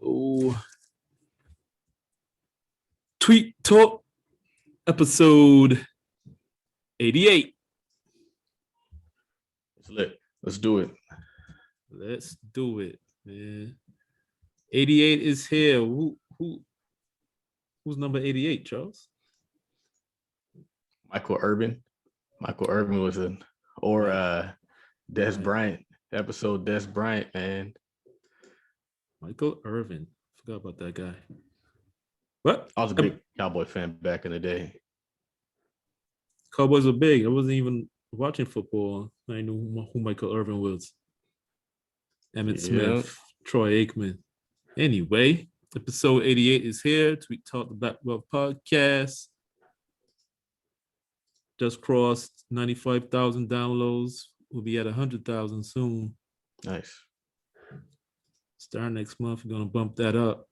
Oh, Tweet Talk episode 88. It's lit. Let's do it. Let's do it, man. 88 is here. Who's number 88, Charles? Michael Irvin. Michael Irvin was in, or Des Bryant episode. Des Bryant, man. Michael Irvin. Forgot about that guy. What? I was a big Cowboy fan back in the day. Cowboys were big. I wasn't even watching football. I knew who Michael Irvin was. Emmitt Smith, Troy Aikman. Anyway, episode 88 is here. Tweet Talk, the Black Wealth Podcast. Just crossed 95,000 downloads. We'll be at 100,000 soon. Nice. Starting next month, we're going to bump that up.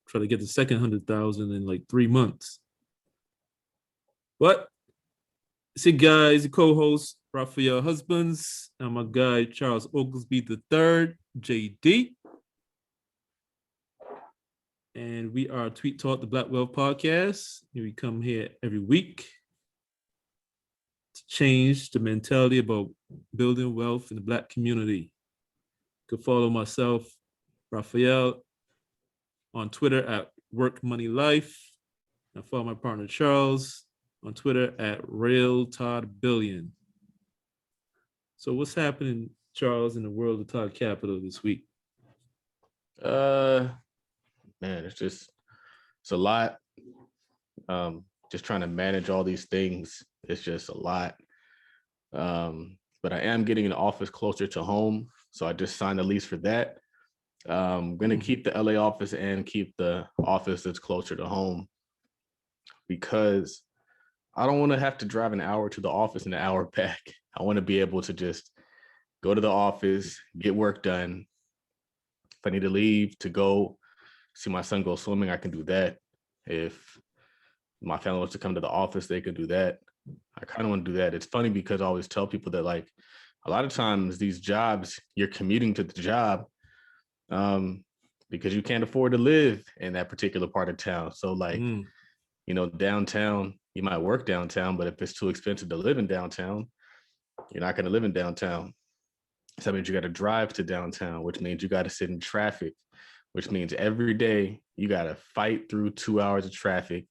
Try to get the second 100,000 in like 3 months. But it's your guys, the co-host, Raphael Husbands, and my guy, Charles Oglesby III, JD. And we are Tweet Talk, the Black Wealth Podcast. We come here every week to change the mentality about building wealth in the Black community. You can follow myself, Raphael, on Twitter at Work Money Life. And follow my partner, Charles, on Twitter at Real Todd Billion. So what's happening, Charles, in the world of Todd Capital this week? Man, it's a lot. Just trying to manage all these things. It's just a lot. But I am getting an office closer to home. So I just signed a lease for that. I'm going to keep the LA office and keep the office that's closer to home because I don't want to have to drive an hour to the office and an hour back. I want to be able to just go to the office, get work done. If I need to leave to go see my son go swimming, I can do that. If my family wants to come to the office, they can do that. I kind of want to do that. It's funny because I always tell people that, like, a lot of times these jobs, you're commuting to the job because you can't afford to live in that particular part of town. So like, downtown, you might work downtown, but if it's too expensive to live in downtown, you're not going to live in downtown. So that means you got to drive to downtown, which means you got to sit in traffic, which means every day you got to fight through 2 hours of traffic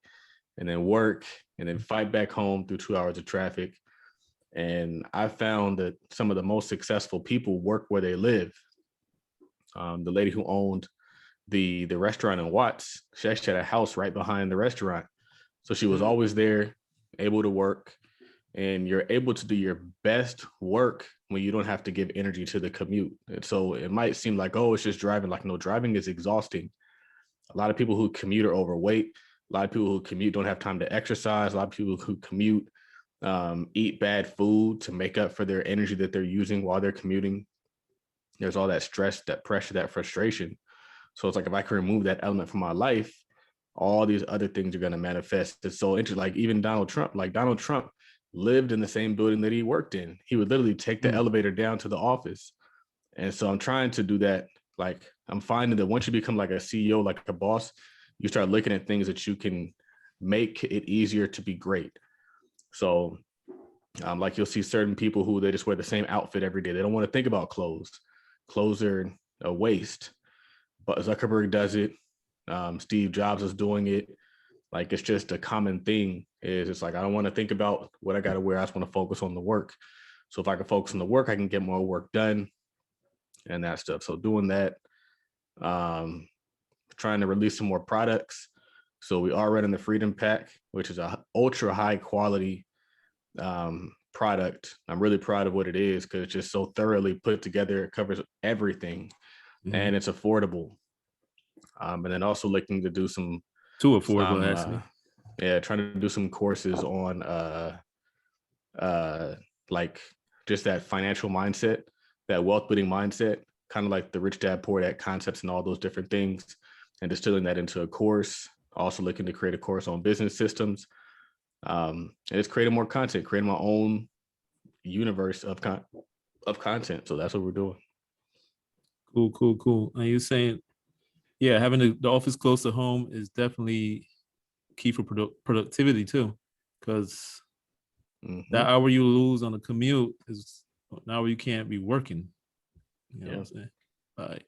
and then work and then fight back home through 2 hours of traffic. And I found that some of the most successful people work where they live. The lady who owned the restaurant in Watts, she actually had a house right behind the restaurant. So she was always there, able to work, and you're able to do your best work when you don't have to give energy to the commute. And so it might seem like, oh, it's just driving. Like, no, driving is exhausting. A lot of people who commute are overweight. A lot of people who commute don't have time to exercise. A lot of people who commute eat bad food to make up for their energy that they're using while they're commuting. There's all that stress, that pressure, that frustration. So it's like, if I can remove that element from my life, all these other things are going to manifest. It's so interesting. Like even Donald Trump lived in the same building that he worked in. He would literally take the elevator down to the office. And so I'm trying to do that. Like, I'm finding that once you become like a CEO, like a boss, you start looking at things that you can make it easier to be great. So like you'll see certain people who they just wear the same outfit every day. They don't want to think about clothes. Clothes are a waste. But Zuckerberg does it. Steve Jobs is doing it. Like, it's just a common thing. It's like, I don't want to think about what I got to wear. I just want to focus on the work. So if I can focus on the work, I can get more work done and that stuff. So doing that, trying to release some more products. So we are running the Freedom Pack, which is a ultra high quality product. I'm really proud of what it is because it's just so thoroughly put together. It covers everything and it's affordable. And then also looking to do some too affordable, actually. Trying to do some courses on like just that financial mindset, that wealth building mindset, kind of like the Rich Dad Poor Dad concepts and all those different things, and distilling that into a course. Also looking to create a course on business systems. And it's creating more content, creating my own universe of content. So that's what we're doing. Cool. And you're saying, yeah, having the office close to home is definitely key for productivity too, because Mm-hmm. that hour you lose on the commute is an hour you can't be working. You know what I'm saying? Like,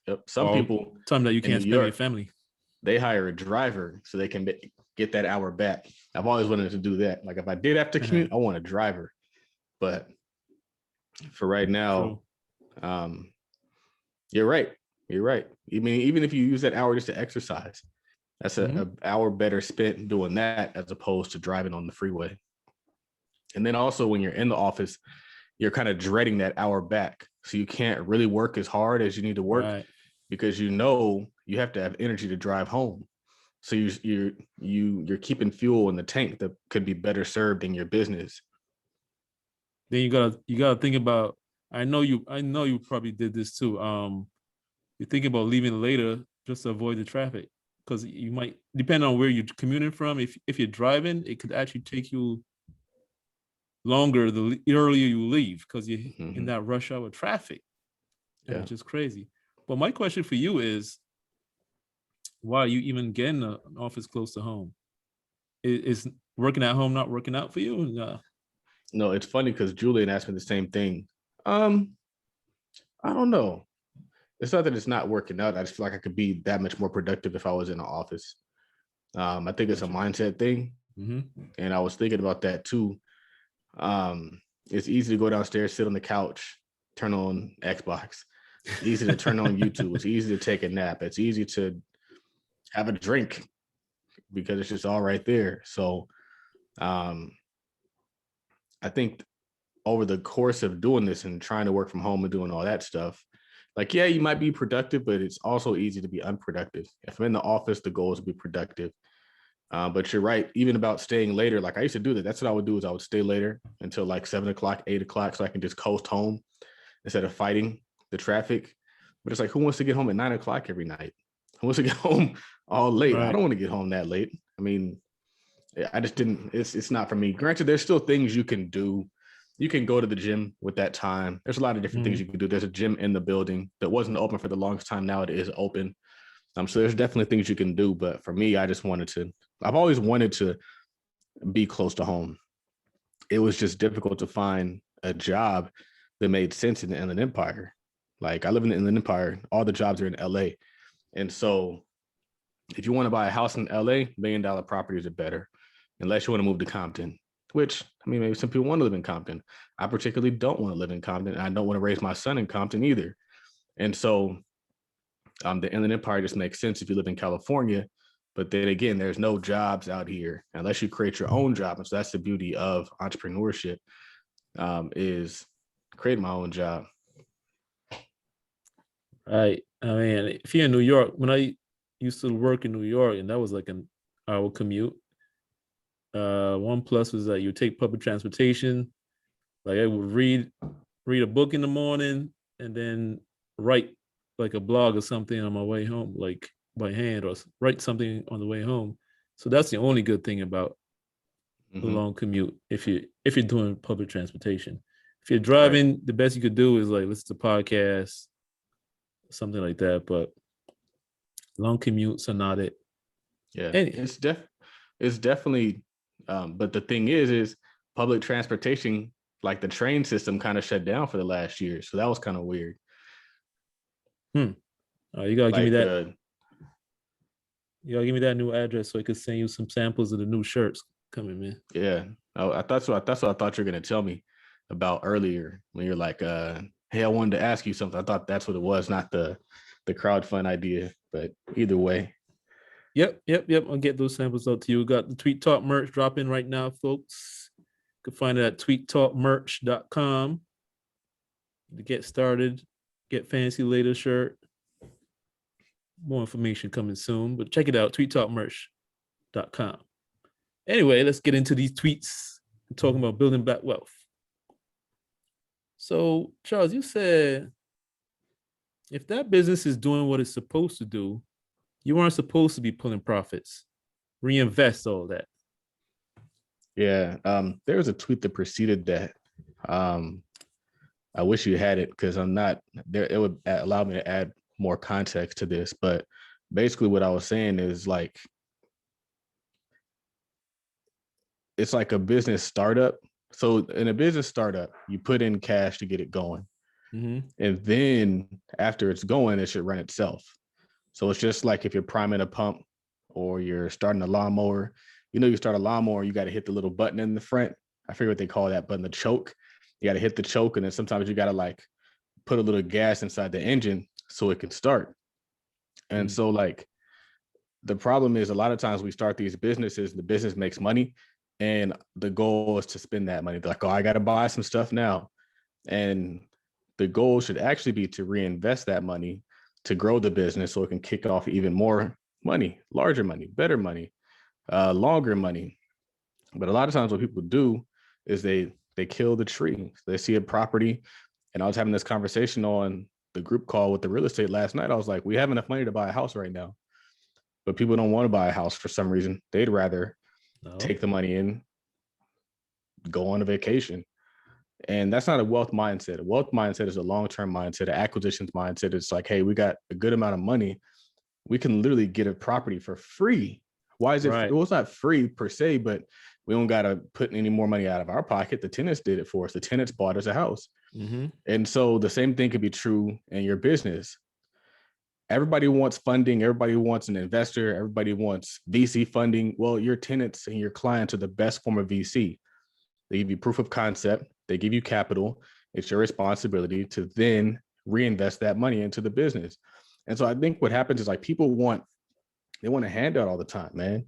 Yep. Some all people time that you in New can't spend with your York, family. they hire a driver so they can get that hour back. I've always wanted to do that. Like if I did have to commute, I want a driver. But for right now, um, you're right. You're right. I mean, even if you use that hour just to exercise, that's an hour better spent doing that as opposed to driving on the freeway. And then also when you're in the office, you're kind of dreading that hour back. So you can't really work as hard as you need to work because you know you have to have energy to drive home. So you're keeping fuel in the tank that could be better served in your business. Then you gotta think about. I know you probably did this too. You're thinking about leaving later just to avoid the traffic, because you might, depend on where you're commuting from. If you're driving, it could actually take you longer the earlier you leave, because you're in that rush hour traffic, which is crazy. But my question for you is, why are you even getting an office close to home? Is working at home not working out for you? No, it's funny because Julian asked me the same thing. I don't know. It's not that it's not working out. I just feel like I could be that much more productive if I was in an office. I think it's a mindset thing. And I was thinking about that too. It's easy to go downstairs, sit on the couch, turn on Xbox. It's easy to turn on YouTube. It's easy to take a nap. It's easy to have a drink because it's just all right there. So I think over the course of doing this and trying to work from home and doing all that stuff, like, yeah, you might be productive, but it's also easy to be unproductive. If I'm in the office, the goal is to be productive. But you're right, even about staying later, like I used to do that. That's what I would do, is I would stay later until like 7 o'clock, 8 o'clock, so I can just coast home instead of fighting the traffic. But it's like, who wants to get home at 9 o'clock every night? Who wants to get home all late? I don't want to get home that late. I mean, I just didn't, it's not for me. Granted, there's still things you can do. You can go to the gym with that time. There's a lot of different things you can do. There's a gym in the building that wasn't open for the longest time. Now it is open. So there's definitely things you can do. But for me, I've always wanted to be close to home. It was just difficult to find a job that made sense in the Inland Empire. Like I live in the Inland Empire. All the jobs are in LA. And so if you want to buy a house in LA, $1 million properties are better, unless you want to move to Compton, which, I mean, maybe some people want to live in Compton. I particularly don't want to live in Compton, and I don't want to raise my son in Compton either. And so the Inland Empire just makes sense if you live in California. But then again, there's no jobs out here unless you create your own job. And so that's the beauty of entrepreneurship, is creating my own job. Right. I mean, if you're in New York, when I used to work in New York, and that was like an hour commute. One plus was that you take public transportation. Like I would read a book in the morning and then write like a blog or something on my way home, like by hand, or write something on the way home. So that's the only good thing about the long commute. If you're doing public transportation, if you're driving, the best you could do is like listen to podcasts, something like that. But long commutes are not it. Yeah, it's definitely. But the thing is public transportation, like the train system, kind of shut down for the last year, so that was kind of weird. You gotta give me that. You gotta give me that new address so I could send you some samples of the new shirts coming, man. Yeah, that's what I thought you were gonna tell me about earlier when you're like, "Hey, I wanted to ask you something." I thought that's what it was, not the crowdfund idea. But either way. Yep. I'll get those samples out to you. Got the Tweet Talk merch dropping right now, folks. You can find it at tweettalkmerch.com to get started. Get Fancy Later shirt. More information coming soon, but check it out, tweettalkmerch.com. Anyway, let's get into these tweets and talking about building back wealth. So, Charles, you said if that business is doing what it's supposed to do, you aren't supposed to be pulling profits. Reinvest all that. Yeah. There was a tweet that preceded that. I wish you had it because I'm not there. It would allow me to add more context to this. But basically what I was saying is like, it's like a business startup. So in a business startup, you put in cash to get it going. Mm-hmm. And then after it's going, it should run itself. So it's just like if you're priming a pump or you're starting a lawnmower, you start a lawnmower, you got to hit the little button in the front. I forget what they call that button, the choke. You got to hit the choke. And then sometimes you got to like put a little gas inside the engine so it can start. And so like the problem is a lot of times we start these businesses, the business makes money and the goal is to spend that money. They're like, oh, I got to buy some stuff now. And the goal should actually be to reinvest that money to grow the business so it can kick off even more money, larger money, better money, longer money. But a lot of times what people do is they kill the tree. They see a property. And I was having this conversation on the group call with the real estate last night. I was like, we have enough money to buy a house right now, but people don't want to buy a house for some reason. They'd rather take the money and go on a vacation. And that's not a wealth mindset. A wealth mindset is a long-term mindset, an acquisitions mindset. It's like, hey, we got a good amount of money. We can literally get a property for free. Why is it? Right. Well, it's not free per se, but we don't got to put any more money out of our pocket. The tenants did it for us. The tenants bought us a house. Mm-hmm. And so the same thing could be true in your business. Everybody wants funding. Everybody wants an investor. Everybody wants VC funding. Well, your tenants and your clients are the best form of VC. They give you proof of concept. They give you capital. It's your responsibility to then reinvest that money into the business. And so I think what happens is like people want a handout all the time, man.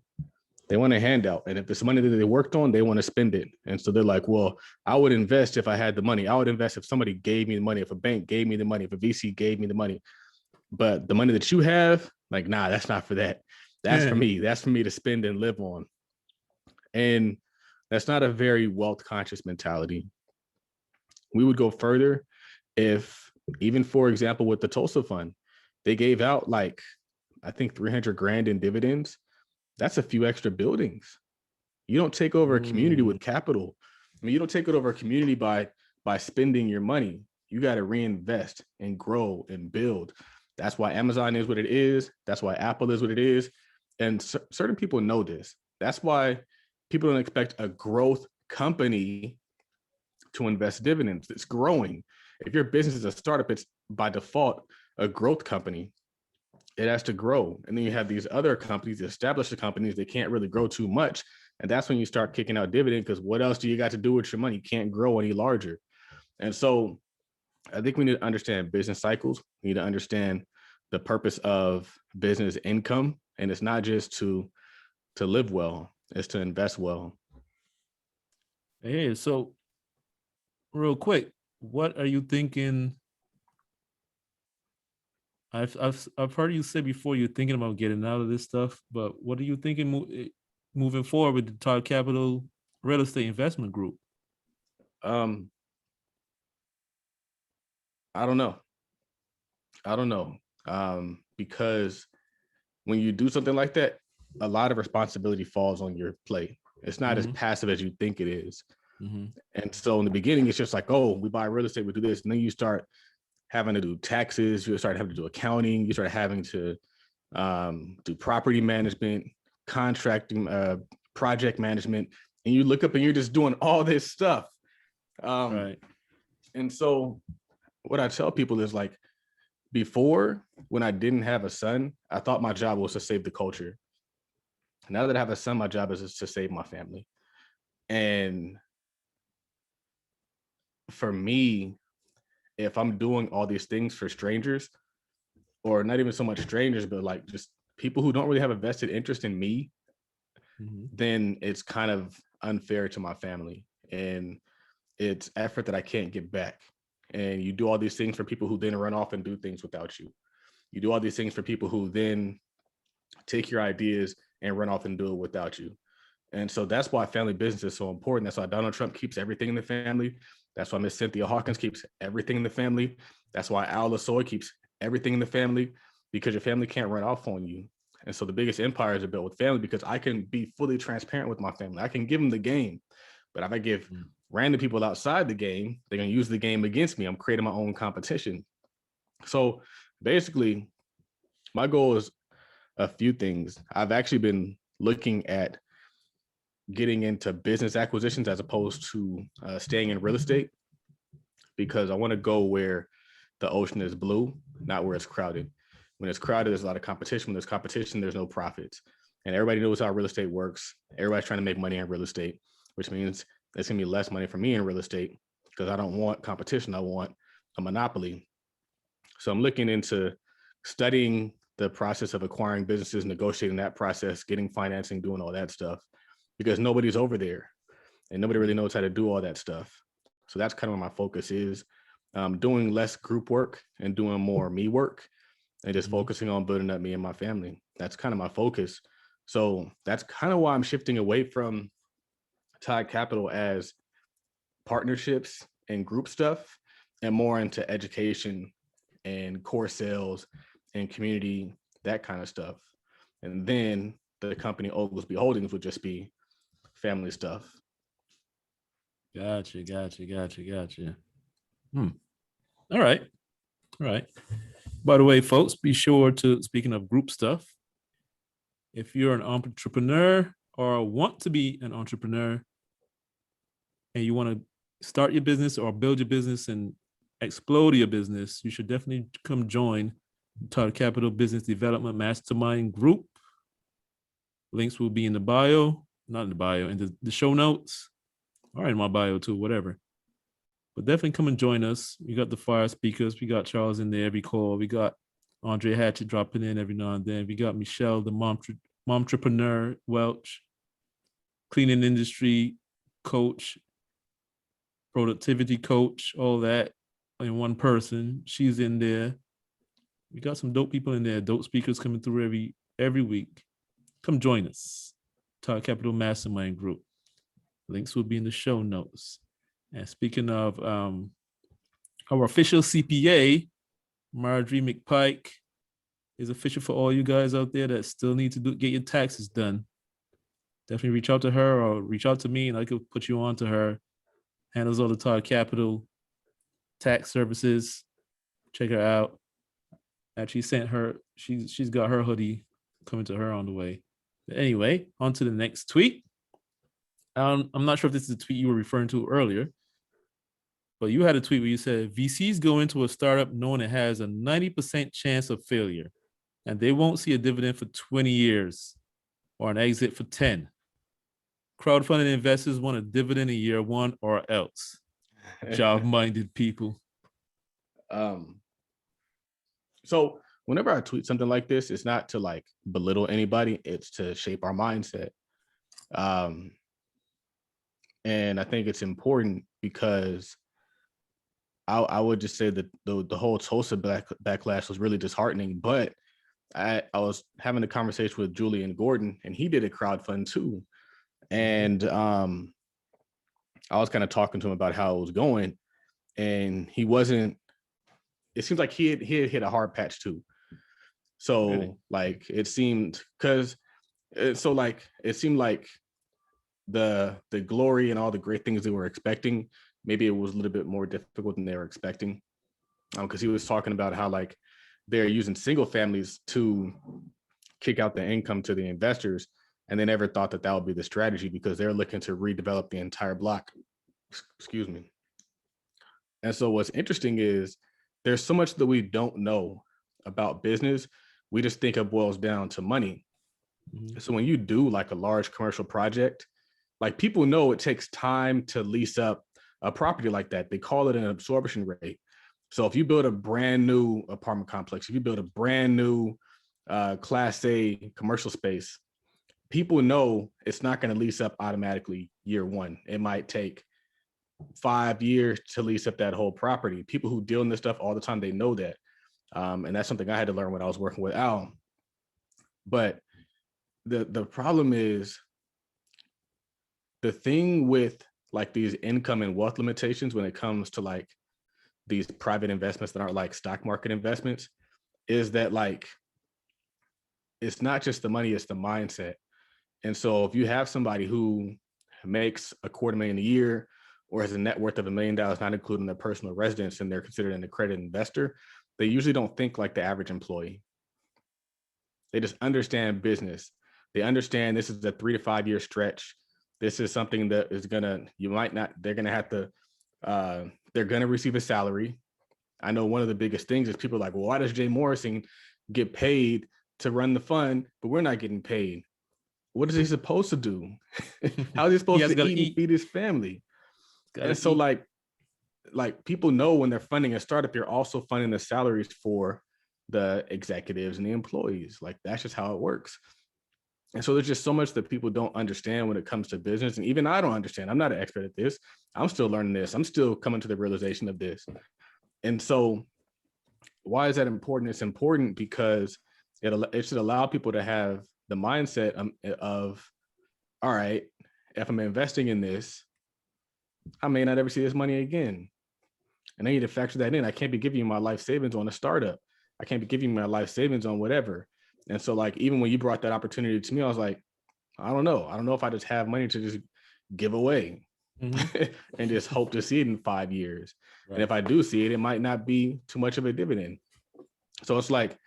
They want a handout. And if it's money that they worked on, they want to spend it. And so they're like, well, I would invest if I had the money. I would invest if somebody gave me the money, if a bank gave me the money, if a VC gave me the money. But the money that you have, like, nah, that's not for that. That's for me. That's for me to spend and live on. And that's not a very wealth conscious mentality. We would go further if, even for example, with the Tulsa Fund, they gave out like, I think 300 grand in dividends. That's a few extra buildings. You don't take over a community with capital. I mean, you don't take it over a community by spending your money. You got to reinvest and grow and build. That's why Amazon is what it is. That's why Apple is what it is. And certain people know this. That's why people don't expect a growth company to invest dividends. It's growing. If your business is a startup, it's by default a growth company. It has to grow. And then you have these other companies, established companies, they can't really grow too much. And that's when you start kicking out dividend, because what else do you got to do with your money? You can't grow any larger. And so I think we need to understand business cycles. We need to understand the purpose of business income. And it's not just to live well, it's to invest well. Hey, so real quick, what are you thinking? I've heard you say before you're thinking about getting out of this stuff, but what are you thinking moving forward with the Todd Capital Real Estate Investment Group? I don't know. Because when you do something like that, a lot of responsibility falls on your plate. It's not as passive as you think it is. And so in the beginning, it's just like, oh, we buy real estate, we do this. And then you start having to do taxes, you start having to do accounting, you start having to do property management, contracting, project management. And you look up and you're just doing all this stuff. Right. And so what I tell people is like, before, when I didn't have a son, I thought my job was to save the culture. Now that I have a son, my job is to save my family. And for me, if I'm doing all these things for strangers, or not even so much strangers, but like just people who don't really have a vested interest in me, then it's kind of unfair to my family. And it's effort that I can't get back. And you do all these things for people who then run off and do things without you. You do all these things for people who then take your ideas and run off and do it without you. And so that's why family business is so important. That's why Donald Trump keeps everything in the family. That's why Miss Cynthia Hawkins keeps everything in the family. That's why Al Lasoy keeps everything in the family, because your family can't run off on you. And so the biggest empires are built with family, because I can be fully transparent with my family. I can give them the game. But if I give random people outside the game, they're going to use the game against me. I'm creating my own competition. So basically, my goal is a few things. I've actually been looking at getting into business acquisitions as opposed to staying in real estate, because I want to go where the ocean is blue, not where it's crowded. When it's crowded, there's a lot of competition. When there's competition, there's no profits. And everybody knows how real estate works. Everybody's trying to make money in real estate, which means there's going to be less money for me in real estate, because I don't want competition. I want a monopoly. So I'm looking into studying the process of acquiring businesses, negotiating that process, getting financing, doing all that stuff, because nobody's over there and nobody really knows how to do all that stuff. So that's kind of where my focus is, doing less group work and doing more me work, and just focusing on building up me and my family. That's kind of my focus. So that's kind of why I'm shifting away from Todd Capital as partnerships and group stuff, and more into education and core sales and community, that kind of stuff. And then the company Oglesby Holdings would just be family stuff. Gotcha. All right. By the way, folks, be sure to, speaking of group stuff, if you're an entrepreneur or want to be an entrepreneur and you want to start your business or build your business and explode your business, you should definitely come join Todd Capital Business Development Mastermind Group. Links will be in the bio, not in the bio, in the show notes, or in my bio too, whatever. But definitely come and join us. We got the fire speakers. We got Charles in there every call. We got Andre Hatchett dropping in every now and then. We got Michelle, the momtrepreneur, Welch, cleaning industry coach, productivity coach, all that in one person. She's in there. We got some dope people in there, dope speakers coming through every week. Come join us. Todd Capital Mastermind Group. Links will be in the show notes. And speaking of our official CPA, Marjorie McPike, is official for all you guys out there that still need to get your taxes done. Definitely reach out to her or reach out to me, and I could put you on to her. Handles all the Todd Capital tax services. Check her out. Actually sent her, she's got her hoodie coming to her on the way. But anyway, on to the next tweet. I'm not sure if this is the tweet you were referring to earlier, but you had a tweet where you said VCs go into a startup knowing it has a 90% chance of failure, and they won't see a dividend for 20 years or an exit for 10. Crowdfunding investors want a dividend in year one or else. Job-minded people. So whenever I tweet something like this, it's not to like belittle anybody, it's to shape our mindset. And I think it's important because I would just say that the whole Tulsa backlash was really disheartening, but I was having a conversation with Julian Gordon, and he did a crowdfund too. And I was kind of talking to him about how it was going, and he wasn't, it seems like he had hit a hard patch too. So really? Like it seemed, it seemed like the glory and all the great things they were expecting, maybe it was a little bit more difficult than they were expecting. Because he was talking about how like they're using single families to kick out the income to the investors, and they never thought that would be the strategy because they're looking to redevelop the entire block. Excuse me. And so what's interesting is there's so much that we don't know about business. We just think it boils down to money. Mm-hmm. So when you do like a large commercial project, like people know it takes time to lease up a property like that. They call it an absorption rate. So if you build a brand new apartment complex, if you build a brand new Class A commercial space, people know it's not going to lease up automatically year one. It might take 5 years to lease up that whole property. People who deal in this stuff all the time, they know that. And that's something I had to learn when I was working with Al. But the problem is, the thing with like these income and wealth limitations when it comes to like these private investments that aren't like stock market investments is that like, it's not just the money, it's the mindset. And so if you have somebody who makes $250,000 a year or has a net worth of $1 million, not including their personal residence, and they're considered an accredited investor, they usually don't think like the average employee. They just understand business. They understand this is a 3 to 5 year stretch. This is something that is they're going to receive a salary. I know one of the biggest things is people are like, well, why does Jay Morrison get paid to run the fund, but we're not getting paid? What is he supposed to do? How is he supposed to eat and feed his family? And so like people know when they're funding a startup, you're also funding the salaries for the executives and the employees. Like that's just how it works. And so there's just so much that people don't understand when it comes to business. And even I don't understand. I'm not an expert at this. I'm still learning this. I'm still coming to the realization of this. And so why is that important? It's important because it should allow people to have the mindset of, all right, if I'm investing in this, I may not ever see this money again. And I need to factor that in. I can't be giving you my life savings on a startup. I can't be giving you my life savings on whatever. And so like, even when you brought that opportunity to me, I was like, I don't know. I don't know if I just have money to just give away and just hope to see it in 5 years. Right. And if I do see it, it might not be too much of a dividend. So it's like,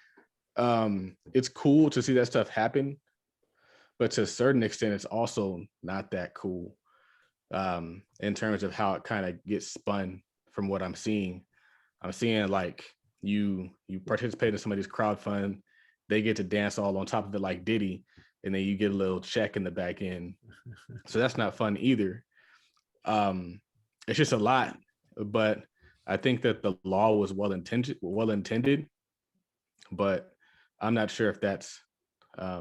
it's cool to see that stuff happen, but to a certain extent, it's also not that cool in terms of how it kind of gets spun from what I'm seeing. I'm seeing like you participate in somebody's crowdfund, they get to dance all on top of it like Diddy, and then you get a little check in the back end. So that's not fun either. It's just a lot, but I think that the law was well intended, but I'm not sure if that's, I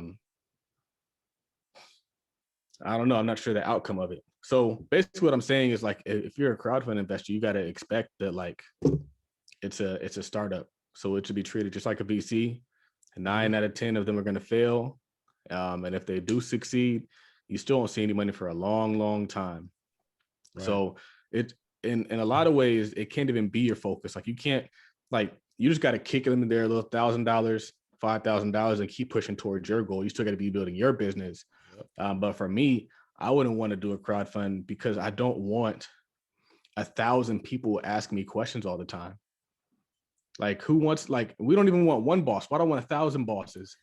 don't know. I'm not sure the outcome of it. So basically what I'm saying is like, if you're a crowdfunding investor, you got to expect that like, it's a startup. So it should be treated just like a VC. 9 out of 10 of them are going to fail. And if they do succeed, you still won't see any money for a long, long time. Right. So it, in a lot of ways, it can't even be your focus. Like you can't, like, you just got to kick them in there a little $1,000, $5,000 and keep pushing towards your goal. You still got to be building your business. Yep. But for me, I wouldn't want to do a crowdfund because I don't want 1,000 people asking me questions all the time. Like who wants, like, we don't even want one boss. Why do I want 1,000 bosses?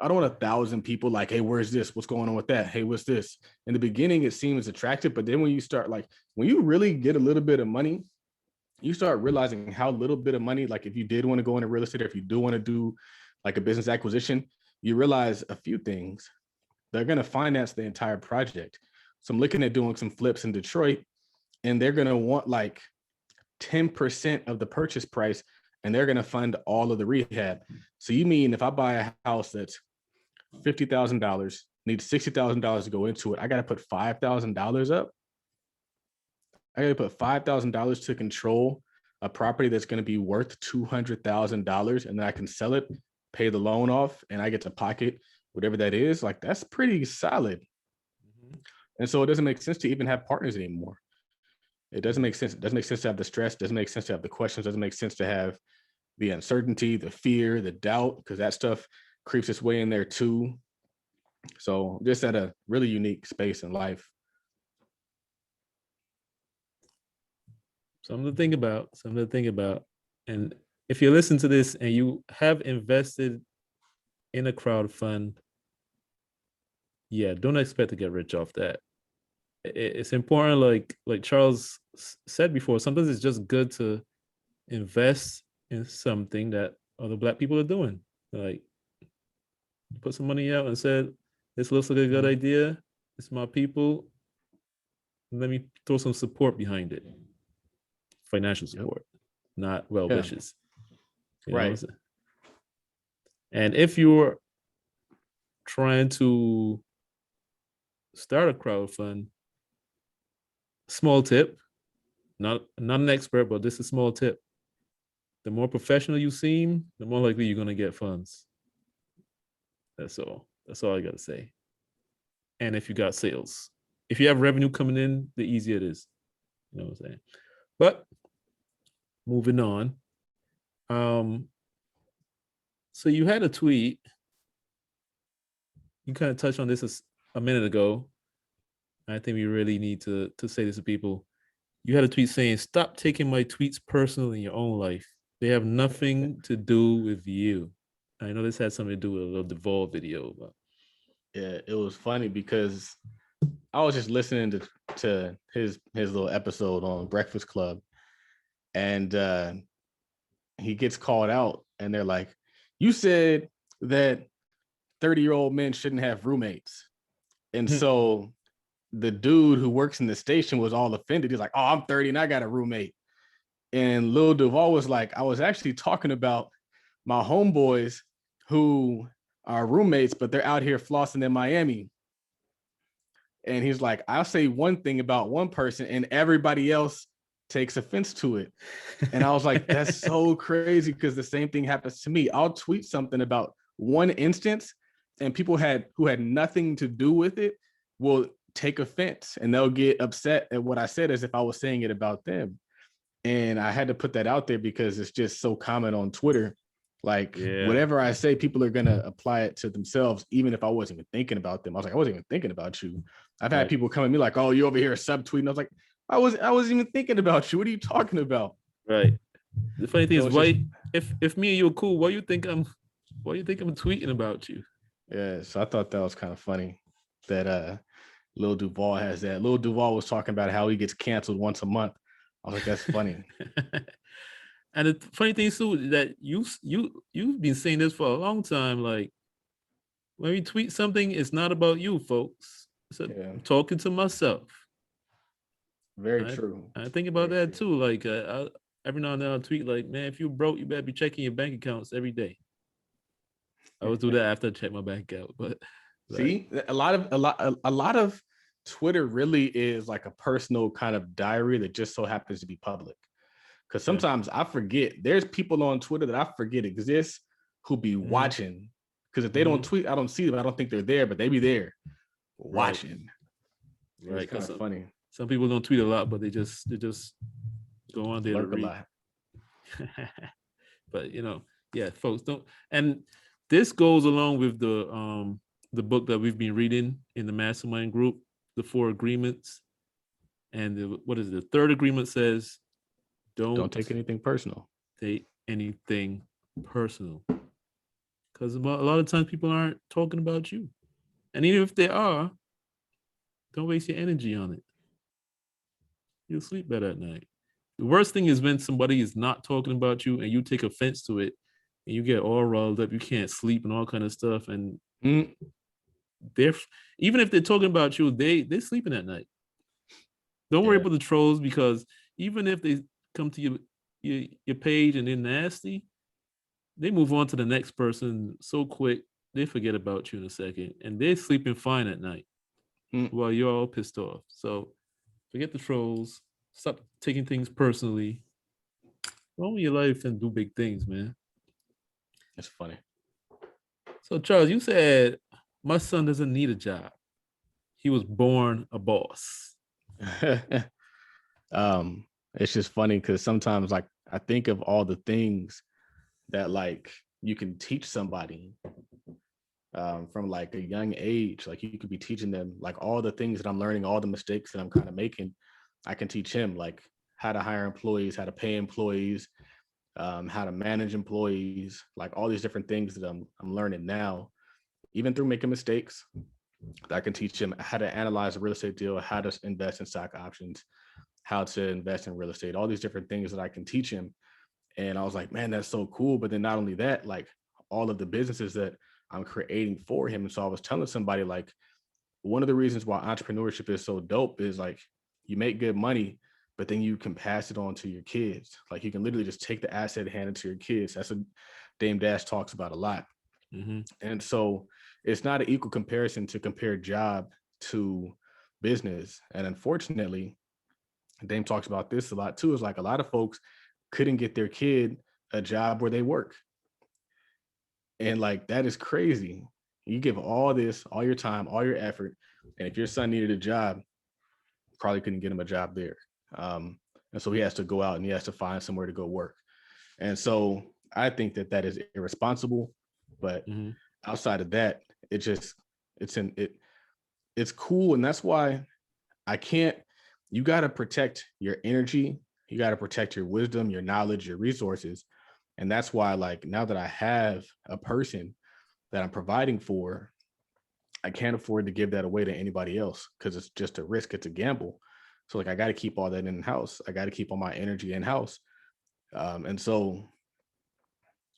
I don't want 1,000 people like, hey, where's this? What's going on with that? Hey, what's this? In the beginning, it seems attractive, but then when you start, like, when you really get a little bit of money, you start realizing how little bit of money, like if you did want to go into real estate, or if you do want to do like a business acquisition, you realize a few things. They're going to finance the entire project. So I'm looking at doing some flips in Detroit, and they're going to want like 10% of the purchase price, and they're going to fund all of the rehab. So you mean if I buy a house that's $50,000, need $60,000 to go into it, I got to put $5,000 up? I got to put $5,000 to control a property that's going to be worth $200,000, and then I can sell it, pay the loan off, and I get to pocket whatever that is. Like, that's pretty solid. And so it doesn't make sense to even have partners anymore. It doesn't make sense. It doesn't make sense to have the stress. It doesn't make sense to have the questions. It doesn't make sense to have the uncertainty, the fear, the doubt, because that stuff creeps its way in there too. So just at a really unique space in life. Something to think about. And if you listen to this and you have invested in a crowd fund, yeah, don't expect to get rich off that. It's important, like Charles said before, sometimes it's just good to invest in something that other Black people are doing. Like, put some money out and said, this looks like a good idea. It's my people. Let me throw some support behind it. Financial support, not well wishes. You know what I'm saying? And if you're trying to start a crowd fund, small tip, not an expert, but this is a small tip. The more professional you seem, the more likely you're going to get funds. That's all I got to say. And if you got sales, if you have revenue coming in, the easier it is. You know what I'm saying? But moving on. So you had a tweet. You kind of touched on this a minute ago. I think we really need to say this to people. you had a tweet saying, "Stop taking my tweets personal in your own life. They have nothing to do with you." I know this had something to do with a little Duvall video, but Yeah, it was funny because I was just listening to his little episode on Breakfast Club, and he gets called out, and they're like, "You said that 30-year-old men shouldn't have roommates," and so the dude who works in the station was all offended. He's like, "Oh, I'm 30 and I got a roommate," and Lil Duval was like, "I was actually talking about my homeboys who are roommates, but they're out here flossing in Miami." And he's like, "I'll say one thing about one person and everybody else takes offense to it." And I was like, that's so crazy, because the same thing happens to me. I'll tweet something about one instance and people who had nothing to do with it will take offense and they'll get upset at what I said as if I was saying it about them. And I had to put that out there because it's just so common on Twitter. Like, whatever I say, people are going to apply it to themselves, even if I wasn't even thinking about them. I was like, I wasn't even thinking about you. I've had people come at me like, "Oh, you over here subtweeting." I was like, I wasn't even thinking about you. What are you talking about? Right. The funny thing is, why if me and you are cool, why you think I'm tweeting about you? Yeah, so I thought that was kind of funny that Lil Duval has that. Lil Duval was talking about how he gets canceled once a month. I was like, that's funny. And the funny thing too, that you've been saying this for a long time. Like, when we tweet something, it's not about you, folks. I'm talking to myself. Very true. I think about that too. Like, every now and then I'll tweet like, "Man, if you broke, you better be checking your bank accounts every day." I always do that after I check my bank account. But see, a lot of Twitter really is like a personal kind of diary that just so happens to be public. Because sometimes I forget. There's people on Twitter that I forget exist who be watching. Because if they don't tweet, I don't see them. I don't think they're there, but they be there watching. Right. It's kind of funny. Some people don't tweet a lot, but they just go on there Lurk to read. a lot. But folks don't. And this goes along with the book that we've been reading in the mastermind group, the 4 agreements. And what is it? The 3rd agreement says, don't take anything personal. Take anything personal. Because a lot of times people aren't talking about you. And even if they are, don't waste your energy on it. You'll sleep better at night. The worst thing is when somebody is not talking about you and you take offense to it and you get all riled up, you can't sleep and all kind of stuff. And they're, even if they're talking about you, they're sleeping at night. Don't worry about the trolls, because even if they come to your page and they're nasty, they move on to the next person so quick, they forget about you in a second, and they're sleeping fine at night while you're all pissed off. So forget the trolls. Stop taking things personally. Go on your life and do big things, man. That's funny. So Charles, you said my son doesn't need a job. He was born a boss. It's just funny because sometimes, like, I think of all the things that like you can teach somebody from like a young age. Like, you could be teaching them like all the things that I'm learning, all the mistakes that I'm kind of making. I can teach him like how to hire employees, how to pay employees, how to manage employees, like all these different things that I'm learning now, even through making mistakes. I can teach him how to analyze a real estate deal, how to invest in stock options, how to invest in real estate, all these different things that I can teach him. And I was like, man, that's so cool. But then not only that, like all of the businesses that I'm creating for him. And so I was telling somebody, like, one of the reasons why entrepreneurship is so dope is like you make good money, but then you can pass it on to your kids. Like, you can literally just take the asset and hand it to your kids. That's what Dame Dash talks about a lot. And so it's not an equal comparison to compare job to business. And unfortunately, Dame talks about this a lot too, is like a lot of folks couldn't get their kid a job where they work. And like, that is crazy. You give all this, all your time, all your effort, and if your son needed a job, probably couldn't get him a job there. And so he has to go out and he has to find somewhere to go work. And so I think that is irresponsible. But outside of that, it's cool. And that's why I can't you got to protect your energy. You got to protect your wisdom, your knowledge, your resources. And that's why, like, now that I have a person that I'm providing for, I can't afford to give that away to anybody else because it's just a risk. It's a gamble. So like, I got to keep all that in house. I got to keep all my energy in house. And so,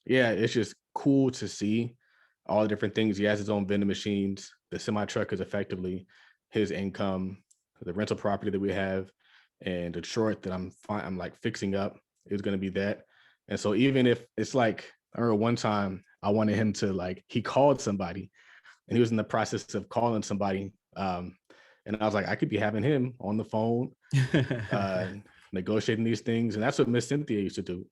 yeah, it's just cool to see all the different things. He has his own vending machines. The semi truck is effectively his income. The rental property that we have and the short that I'm like fixing up is going to be that. And so even if it's like, I remember one time I wanted him to, like, he called somebody and he was in the process of calling somebody. And I was like, I could be having him on the phone, negotiating these things. And that's what Miss Cynthia used to do.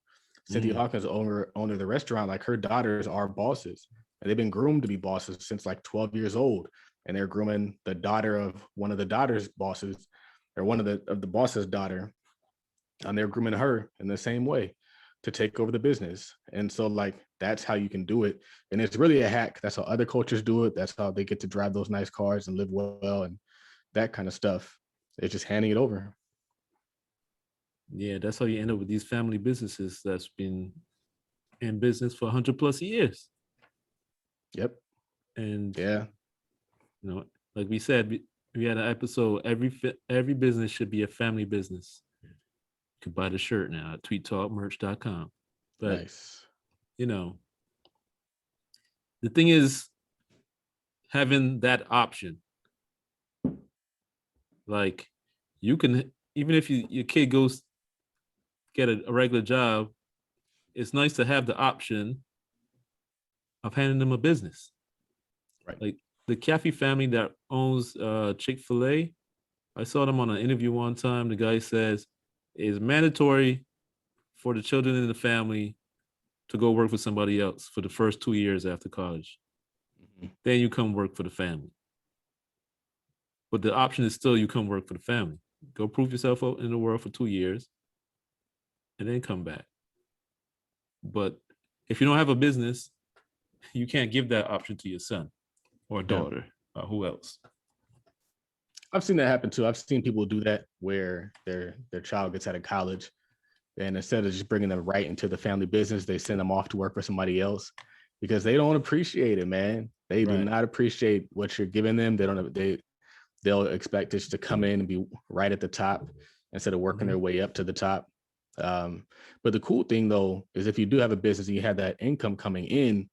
Cynthia Hawkins, owner of the restaurant, like, her daughters are bosses. And they've been groomed to be bosses since like 12 years old. And they're grooming the daughter of one of the daughter's bosses, or one of the boss's daughter. And they're grooming her in the same way to take over the business. And so, like, that's how you can do it. And it's really a hack. That's how other cultures do it. That's how they get to drive those nice cars and live well and that kind of stuff. It's just handing it over. Yeah, that's how you end up with these family businesses that's been in business for 100 plus years. Yep. And yeah, you know, like we said, we had an episode. Every business should be a family business. You can buy the shirt now at tweettalkmerch.com. But nice. you know, the thing is having that option. Like, you can, even if your kid goes get a regular job, it's nice to have the option of handing them a business. Right. Like the Caffey family that owns Chick-fil-A, I saw them on an interview one time. The guy says it's mandatory for the children in the family to go work for somebody else for the first 2 years after college. Then you come work for the family. But the option is still you come work for the family. Go prove yourself out in the world for 2 years and then come back. But if you don't have a business, you can't give that option to your son or daughter or who else. I've seen that happen too. I've seen people do that where their child gets out of college, and instead of just bringing them right into the family business, they send them off to work for somebody else because they don't appreciate it, man. They do not appreciate what you're giving them. They'll expect us to come in and be right at the top instead of working their way up to the top. But the cool thing though is if you do have a business and you have that income coming in,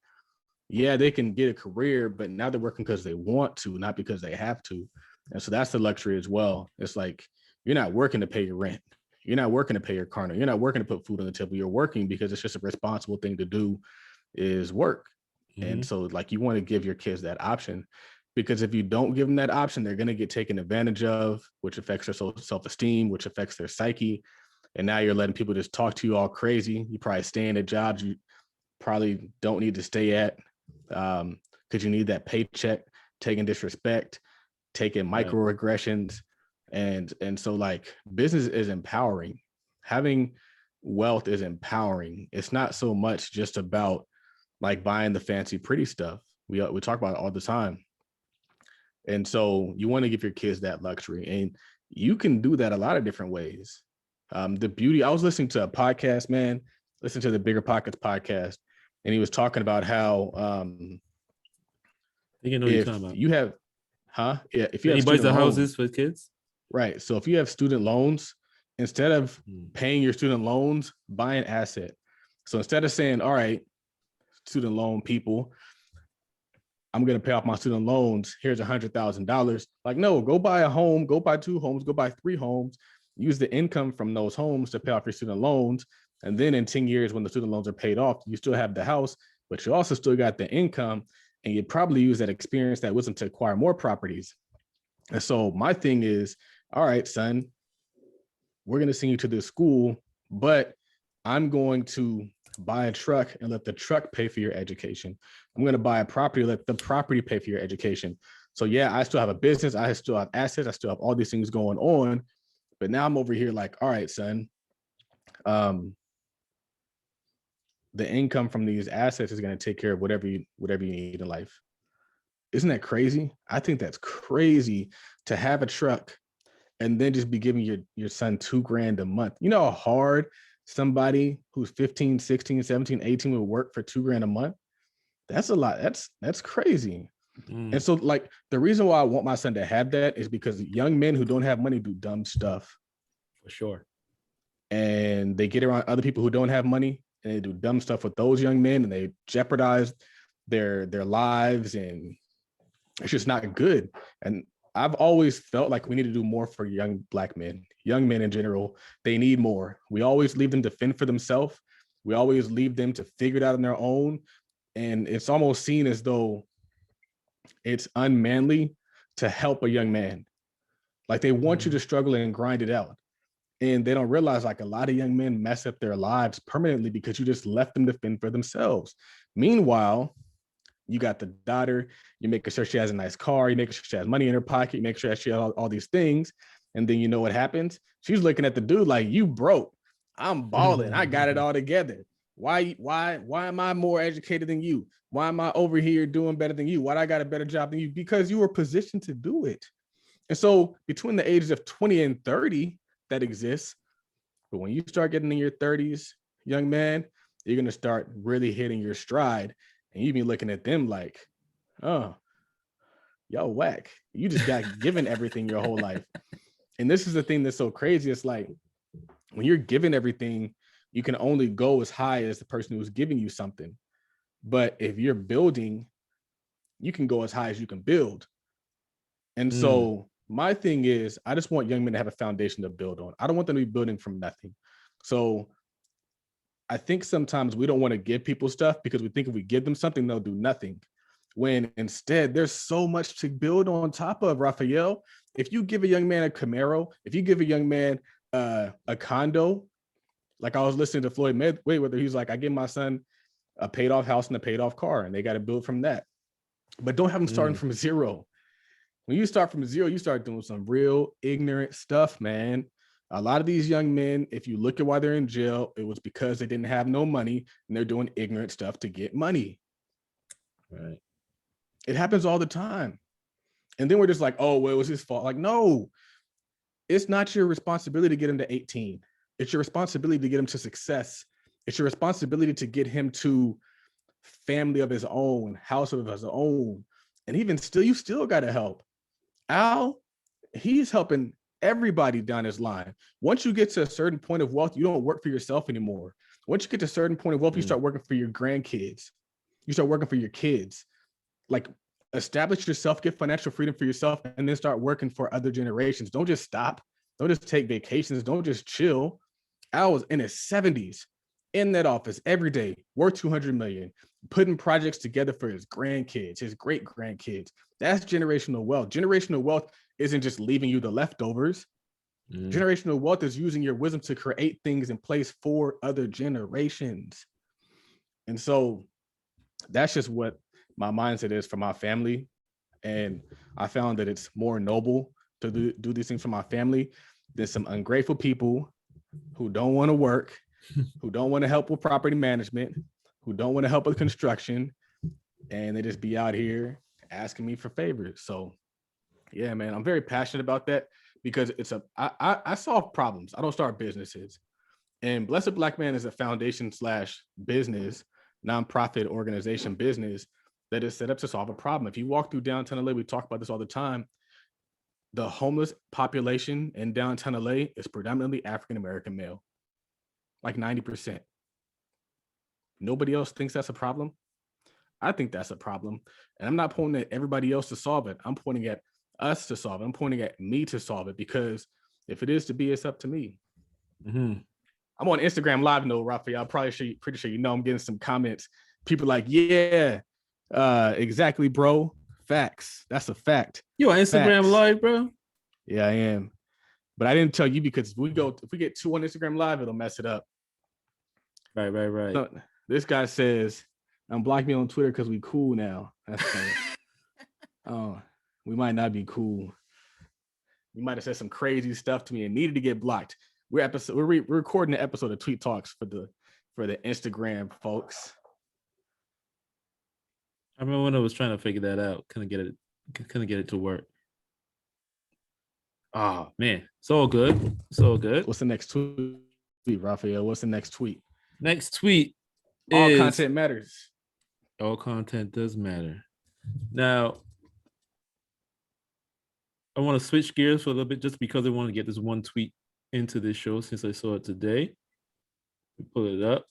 yeah, they can get a career, but now they're working because they want to, not because they have to. And so that's the luxury as well. It's like, you're not working to pay your rent. You're not working to pay your car note. You're not working to put food on the table. You're working because it's just a responsible thing to do, is work. And so, like, you want to give your kids that option, because if you don't give them that option, they're going to get taken advantage of, which affects their self-esteem, which affects their psyche. And now you're letting people just talk to you all crazy. You probably staying at jobs you probably don't need to stay at, because you need that paycheck, taking disrespect, taking microaggressions. And so, like, business is empowering. Having wealth is empowering. It's not so much just about like buying the fancy pretty stuff. We talk about it all the time. And so you want to give your kids that luxury, and you can do that a lot of different ways. The beauty, I was listening to a podcast, man, listen to the Bigger Pockets podcast, and he was talking about how if you have if you have buys the student loans, houses for kids, right? So if you have student loans, instead of paying your student loans, buy an asset. So instead of saying, all right, student loan people, I'm going to pay off my student loans, here's $100,000. Like, no, go buy a home, go buy 2 homes, go buy 3 homes, use the income from those homes to pay off your student loans. And then in 10 years, when the student loans are paid off, you still have the house, but you also still got the income, and you probably use that experience, that wisdom, to acquire more properties. And so my thing is, all right, son, we're going to send you to this school, but I'm going to buy a truck and let the truck pay for your education. I'm going to buy a property, let the property pay for your education. So yeah, I still have a business, I still have assets, I still have all these things going on, but now I'm over here like, all right, son, the income from these assets is going to take care of whatever you need in life. Isn't that crazy? I think that's crazy, to have a truck and then just be giving your son $2,000 a month. You know how hard somebody who's 15, 16, 17, 18 would work for $2,000 a month? That's a lot. That's crazy. And so like the reason why I want my son to have that is because young men who don't have money do dumb stuff. For sure. And they get around other people who don't have money and they do dumb stuff with those young men and they jeopardize their lives, and it's just not good. And I've always felt like we need to do more for young Black men, young men in general. They need more. We always leave them to fend for themselves. We always leave them to figure it out on their own. And it's almost seen as though it's unmanly to help a young man. Like they want you to struggle and grind it out. And they don't realize like a lot of young men mess up their lives permanently because you just left them to fend for themselves. Meanwhile, you got the daughter, you're making sure she has a nice car, you make sure she has money in her pocket, you make sure she has all these things. And then you know what happens? She's looking at the dude like, you broke. I'm balling. I got it all together. Why am I more educated than you? Why am I over here doing better than you? Why I got a better job than you? Because you were positioned to do it. And so between the ages of 20 and 30, that exists. But when you start getting in your 30s, young man, you're going to start really hitting your stride. And you be looking at them like, oh, y'all whack. You just got given everything your whole life. And this is the thing that's so crazy. It's like when you're given everything, you can only go as high as the person who's giving you something. But if you're building, you can go as high as you can build. And so my thing is, I just want young men to have a foundation to build on. I don't want them to be building from nothing. So I think sometimes we don't want to give people stuff because we think if we give them something, they'll do nothing. When instead, there's so much to build on top of, Raphael. If you give a young man a Camaro, if you give a young man a condo, like I was listening to Floyd Mayweather, he's like, I give my son a paid off house and a paid off car, and they got to build from that. But don't have them starting from zero. When you start from zero, you start doing some real ignorant stuff, man. A lot of these young men, if you look at why they're in jail, it was because they didn't have no money and they're doing ignorant stuff to get money. Right. It happens all the time. And then we're just like, oh, well, it was his fault. Like, no, it's not your responsibility to get him to 18. It's your responsibility to get him to success. It's your responsibility to get him to family of his own, house of his own. And even still, you still got to help. Al, he's helping everybody down his line. Once you get to a certain point of wealth, you don't work for yourself anymore. Once you get to a certain point of wealth, you start working for your grandkids. You start working for your kids. Like, establish yourself, get financial freedom for yourself, and then start working for other generations. Don't just stop. Don't just take vacations. Don't just chill. Al was in his 70s in that office every day, worth $200 million, putting projects together for his grandkids, his great grandkids. That's generational wealth. Generational wealth isn't just leaving you the leftovers. Generational wealth is using your wisdom to create things in place for other generations. And so that's just what my mindset is for my family. And I found that it's more noble to do these things for my family than some ungrateful people who don't want to work, who don't want to help with property management, who don't want to help with construction, and they just be out here asking me for favors. So yeah, man, I'm very passionate about that because I solve problems. I don't start businesses. And Blessed Black Man is a foundation / business, nonprofit organization business that is set up to solve a problem. If you walk through downtown LA, we talk about this all the time. The homeless population in downtown LA is predominantly African-American male, like 90%. Nobody else thinks that's a problem. I think that's a problem. And I'm not pointing at everybody else to solve it. I'm pointing at us to solve it. I'm pointing at me to solve it, because if it is to be, it's up to me. I'm on Instagram Live, no, Raphael. I'm pretty sure you know I'm getting some comments. People like, yeah, exactly, bro. Facts. That's a fact. You on Instagram Facts. Live, bro? Yeah, I am. But I didn't tell you because if we get 2 on Instagram Live, it'll mess it up. Right. So, this guy says, unblock me on Twitter because we cool now. That's funny. Oh, we might not be cool. You might have said some crazy stuff to me and needed to get blocked. We're recording the episode of Tweet Talks for the Instagram folks. I remember when I was trying to figure that out. Couldn't get it to work. Oh man, so good. So good. What's the next tweet, Raphael? What's the next tweet? Next tweet All is content matters. all content does matter. Now, I want to switch gears for a little bit just because I want to get this one tweet into this show since I saw it today. We pull it up.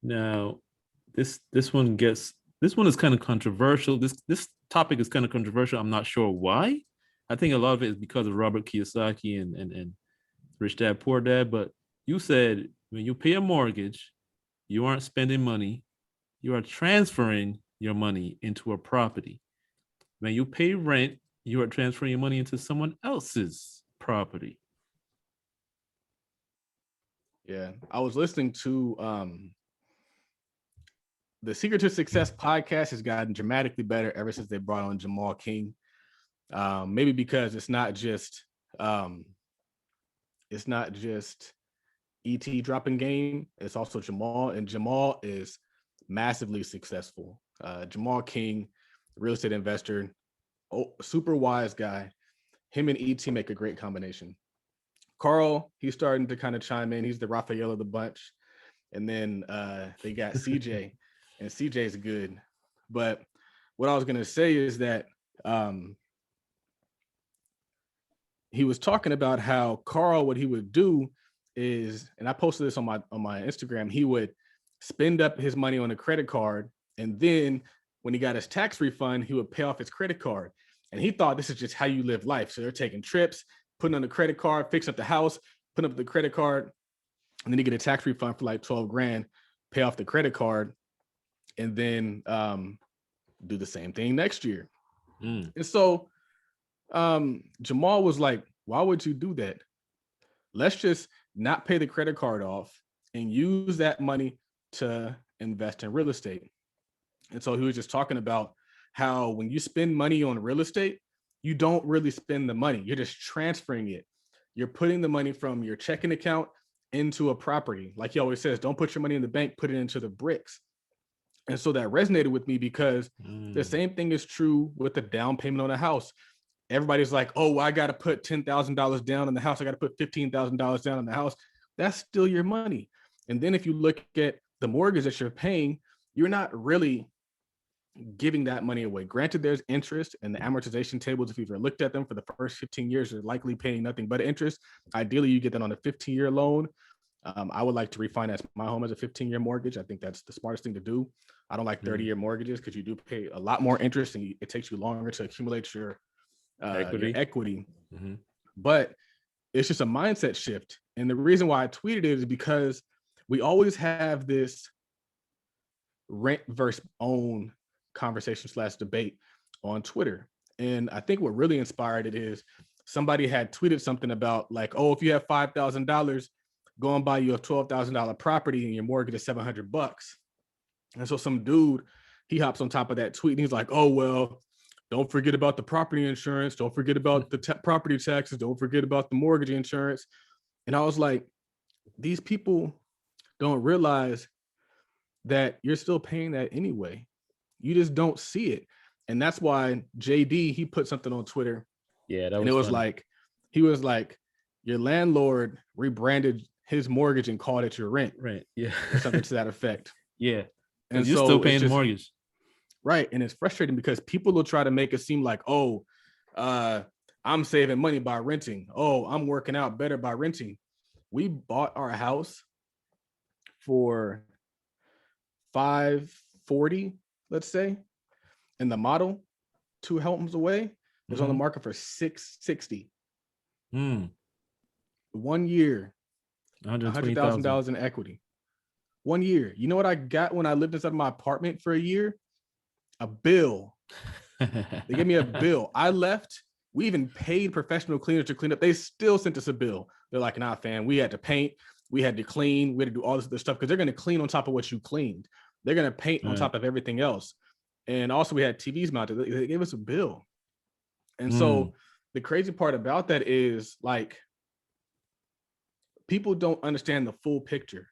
Now, this one is kind of controversial. This topic is kind of controversial. I'm not sure why. I think a lot of it is because of Robert Kiyosaki and Rich Dad Poor Dad. But you said when you pay a mortgage, you aren't spending money. You are transferring your money into a property. When you pay rent, you are transferring your money into someone else's property. Yeah, I was listening to the Secret to Success podcast has gotten dramatically better ever since they brought on Jamal King. Maybe because it's not just ET dropping game. It's also Jamal, and Jamal is massively successful. Jamal King, real estate investor, super wise guy. Him and ET make a great combination. Carl, he's starting to kind of chime in. He's the Raphael of the bunch. And then they got CJ, and CJ's good. But what I was going to say is that he was talking about how Carl, what he would do is, and I posted this on my Instagram, he would spend up his money on a credit card, and then when he got his tax refund, he would pay off his credit card. And he thought this is just how you live life. So they're taking trips, putting on the credit card, fixing up the house, putting up the credit card, and then you get a tax refund for like 12 grand, pay off the credit card, and then do the same thing next year. And so Jamal was like, why would you do that? Let's just not pay the credit card off and use that money to invest in real estate. And so he was just talking about how when you spend money on real estate, you don't really spend the money. You're just transferring it. You're putting the money from your checking account into a property. Like he always says, don't put your money in the bank, put it into the bricks. And so that resonated with me because the same thing is true with the down payment on a house. Everybody's like, oh, I got to put $10,000 down on the house. I got to put $15,000 down on the house. That's still your money. And then if you look at the mortgage that you're paying, you're not really giving that money away. Granted, there's interest, and the amortization tables, if you've ever looked at them for the first 15 years, you're likely paying nothing but interest. Ideally, you get that on a 15-year loan. I would like to refinance my home as a 15-year mortgage. I think that's the smartest thing to do. I don't like 30-year mortgages because you do pay a lot more interest, and it takes you longer to accumulate your equity. But it's just a mindset shift. And the reason why I tweeted it is because we always have this rent versus own conversation / debate on Twitter. And I think what really inspired it is somebody had tweeted something about like, oh, if you have $5,000, go and buy you a $12,000 property and your mortgage is $700. And so some dude, he hops on top of that tweet and he's like, oh, well, don't forget about the property insurance. Don't forget about the property taxes. Don't forget about the mortgage insurance. And I was like, these people don't realize that you're still paying that anyway. You just don't see it. And that's why JD, he put something on Twitter. Yeah, and it was funny. Like, he was like, your landlord rebranded his mortgage and called it your rent. Right. Yeah. Or something to that effect. Yeah. And you're so still paying the mortgage. Right. And it's frustrating because people will try to make it seem like, oh, I'm saving money by renting. Oh, I'm working out better by renting. We bought our house for $540, let's say, and the model 2 homes away is on the market for $660. 1 year, $100,000 in equity. 1 year. You know what I got when I lived inside my apartment for a year? A bill. They gave me a bill. I left. We even paid professional cleaners to clean up. They still sent us a bill. They're like, nah, fam, we had to paint. We had to clean. We had to do all this other stuff because they're going to clean on top of what you cleaned. They're going to paint on top of everything else. And also we had TVs mounted. They gave us a bill. And so the crazy part about that is like, people don't understand the full picture.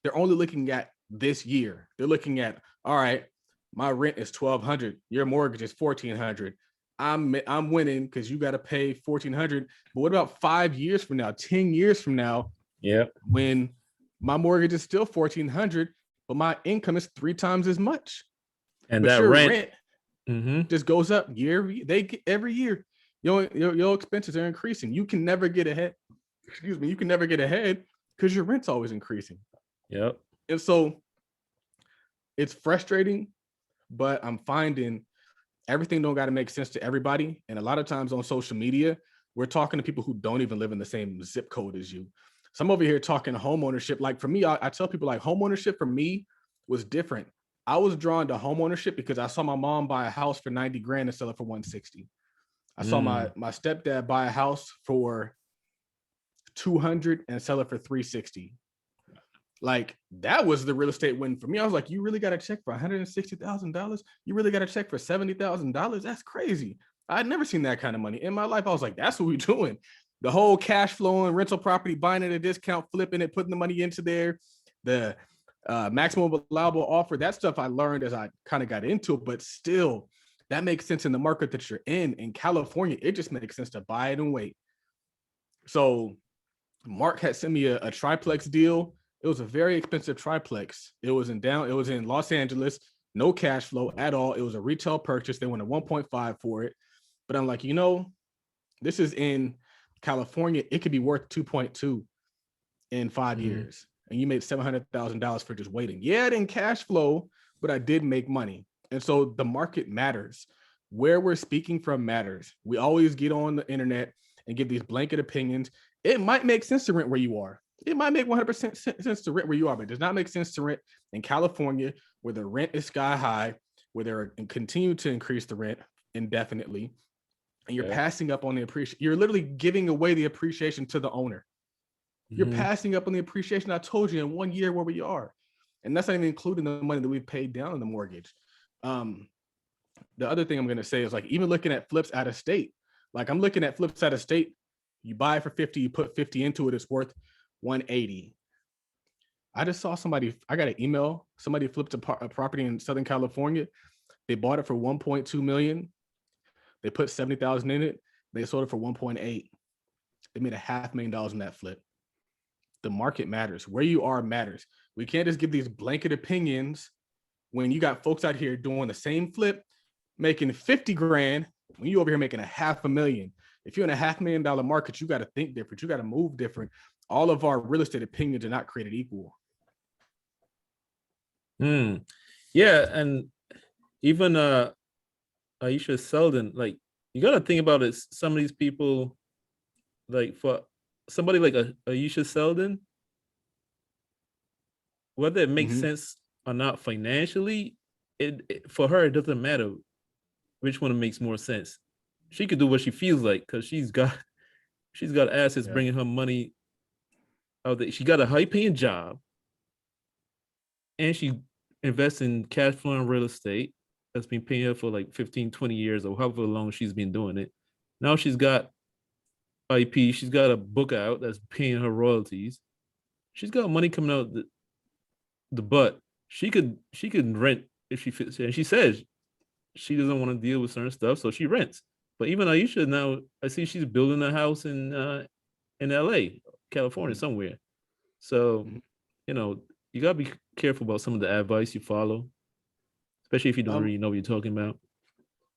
They're only looking at this year. They're looking at, all right, my rent is $1,200. Your mortgage is $1,400. I'm winning because you got to pay $1,400. But what about 5 years from now, 10 years from now? Yeah. When my mortgage is still $1,400, but my income is 3 times as much. And but that your rent just goes up every year. Your expenses are increasing. You can never get ahead. Excuse me. You can never get ahead because your rent's always increasing. Yep. And so it's frustrating, but I'm finding everything don't got to make sense to everybody. And a lot of times on social media, we're talking to people who don't even live in the same zip code as you. So I'm over here talking home ownership. Like for me, I tell people like home ownership for me was different. I was drawn to home ownership because I saw my mom buy a house for 90 grand and sell it for 160. I saw my stepdad buy a house for 200 and sell it for 360. Like that was the real estate win for me. I was like, you really got a check for $160,000? You really got a check for $70,000? That's crazy. I'd never seen that kind of money in my life. I was like, that's what we're doing. The whole cash flowing rental property, buying at a discount, flipping it, putting the money into there, the maximum allowable offer. That stuff I learned as I kind of got into it, but still, that makes sense in the market that you're in. In California, it just makes sense to buy it and wait. So Mark had sent me a triplex deal. It was a very expensive triplex. It was in Los Angeles, no cash flow at all. It was a retail purchase. They went to 1.5 for it. But I'm like, this is in California. It could be worth 2.2 in 5 years. And you made $700,000 for just waiting. Yeah, I didn't cash flow, but I did make money. And so the market matters. Where we're speaking from matters. We always get on the internet and give these blanket opinions. It might make sense to rent where you are. It might make 100% sense to rent where you are, but it does not make sense to rent in California where the rent is sky high, where they're continue to increase the rent indefinitely. And you're passing up on the appreciation. You're literally giving away the appreciation to the owner. You're passing up on the appreciation I told you in 1 year where we are. And that's not even including the money that we paid down in the mortgage. The other thing I'm going to say is like, even looking at flips out of state, like I'm looking at flips out of state, you buy it for 50, you put 50 into it, it's worth 180. I just saw I got an email, somebody flipped a property in Southern California. They bought it for 1.2 million. They put 70,000 in it. They sold it for 1.8. They made $500,000 in that flip. The market matters. Where you are matters. We can't just give these blanket opinions when you got folks out here doing the same flip, making 50 grand, when you over here making $500,000. If you're in a $500,000 market, you got to think different. You got to move different. All of our real estate opinions are not created equal. Yeah, and even Aisha Selden, like you got to think about it. Some of these people, like for somebody like Aisha Selden, whether it makes sense or not financially, it for her it doesn't matter which one makes more sense. She could do what she feels like because she's got assets bringing her money out there. She got a high paying job, and she invests in cash flowing real estate that's been paying her for like 15, 20 years or however long she's been doing it. Now she's got IP. She's got a book out that's paying her royalties. She's got money coming out the butt. She could rent if she fits. And she says she doesn't want to deal with certain stuff, so she rents. But even Aisha now, I see she's building a house in LA, California, somewhere. So, you gotta be careful about some of the advice you follow, especially if you don't really know what you're talking about.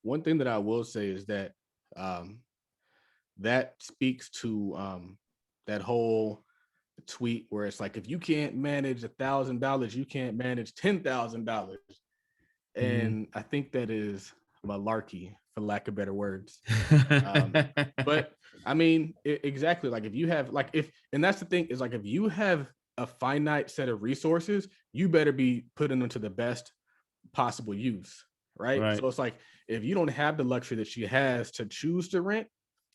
One thing that I will say is that that speaks to that whole tweet where it's like, if you can't manage $1,000, you can't manage $10,000. And I think that is malarkey, for lack of better words. But I mean, exactly. Like if you have and that's the thing is like, if you have a finite set of resources, you better be putting them to the best possible use. Right. So it's like, if you don't have the luxury that she has to choose to rent,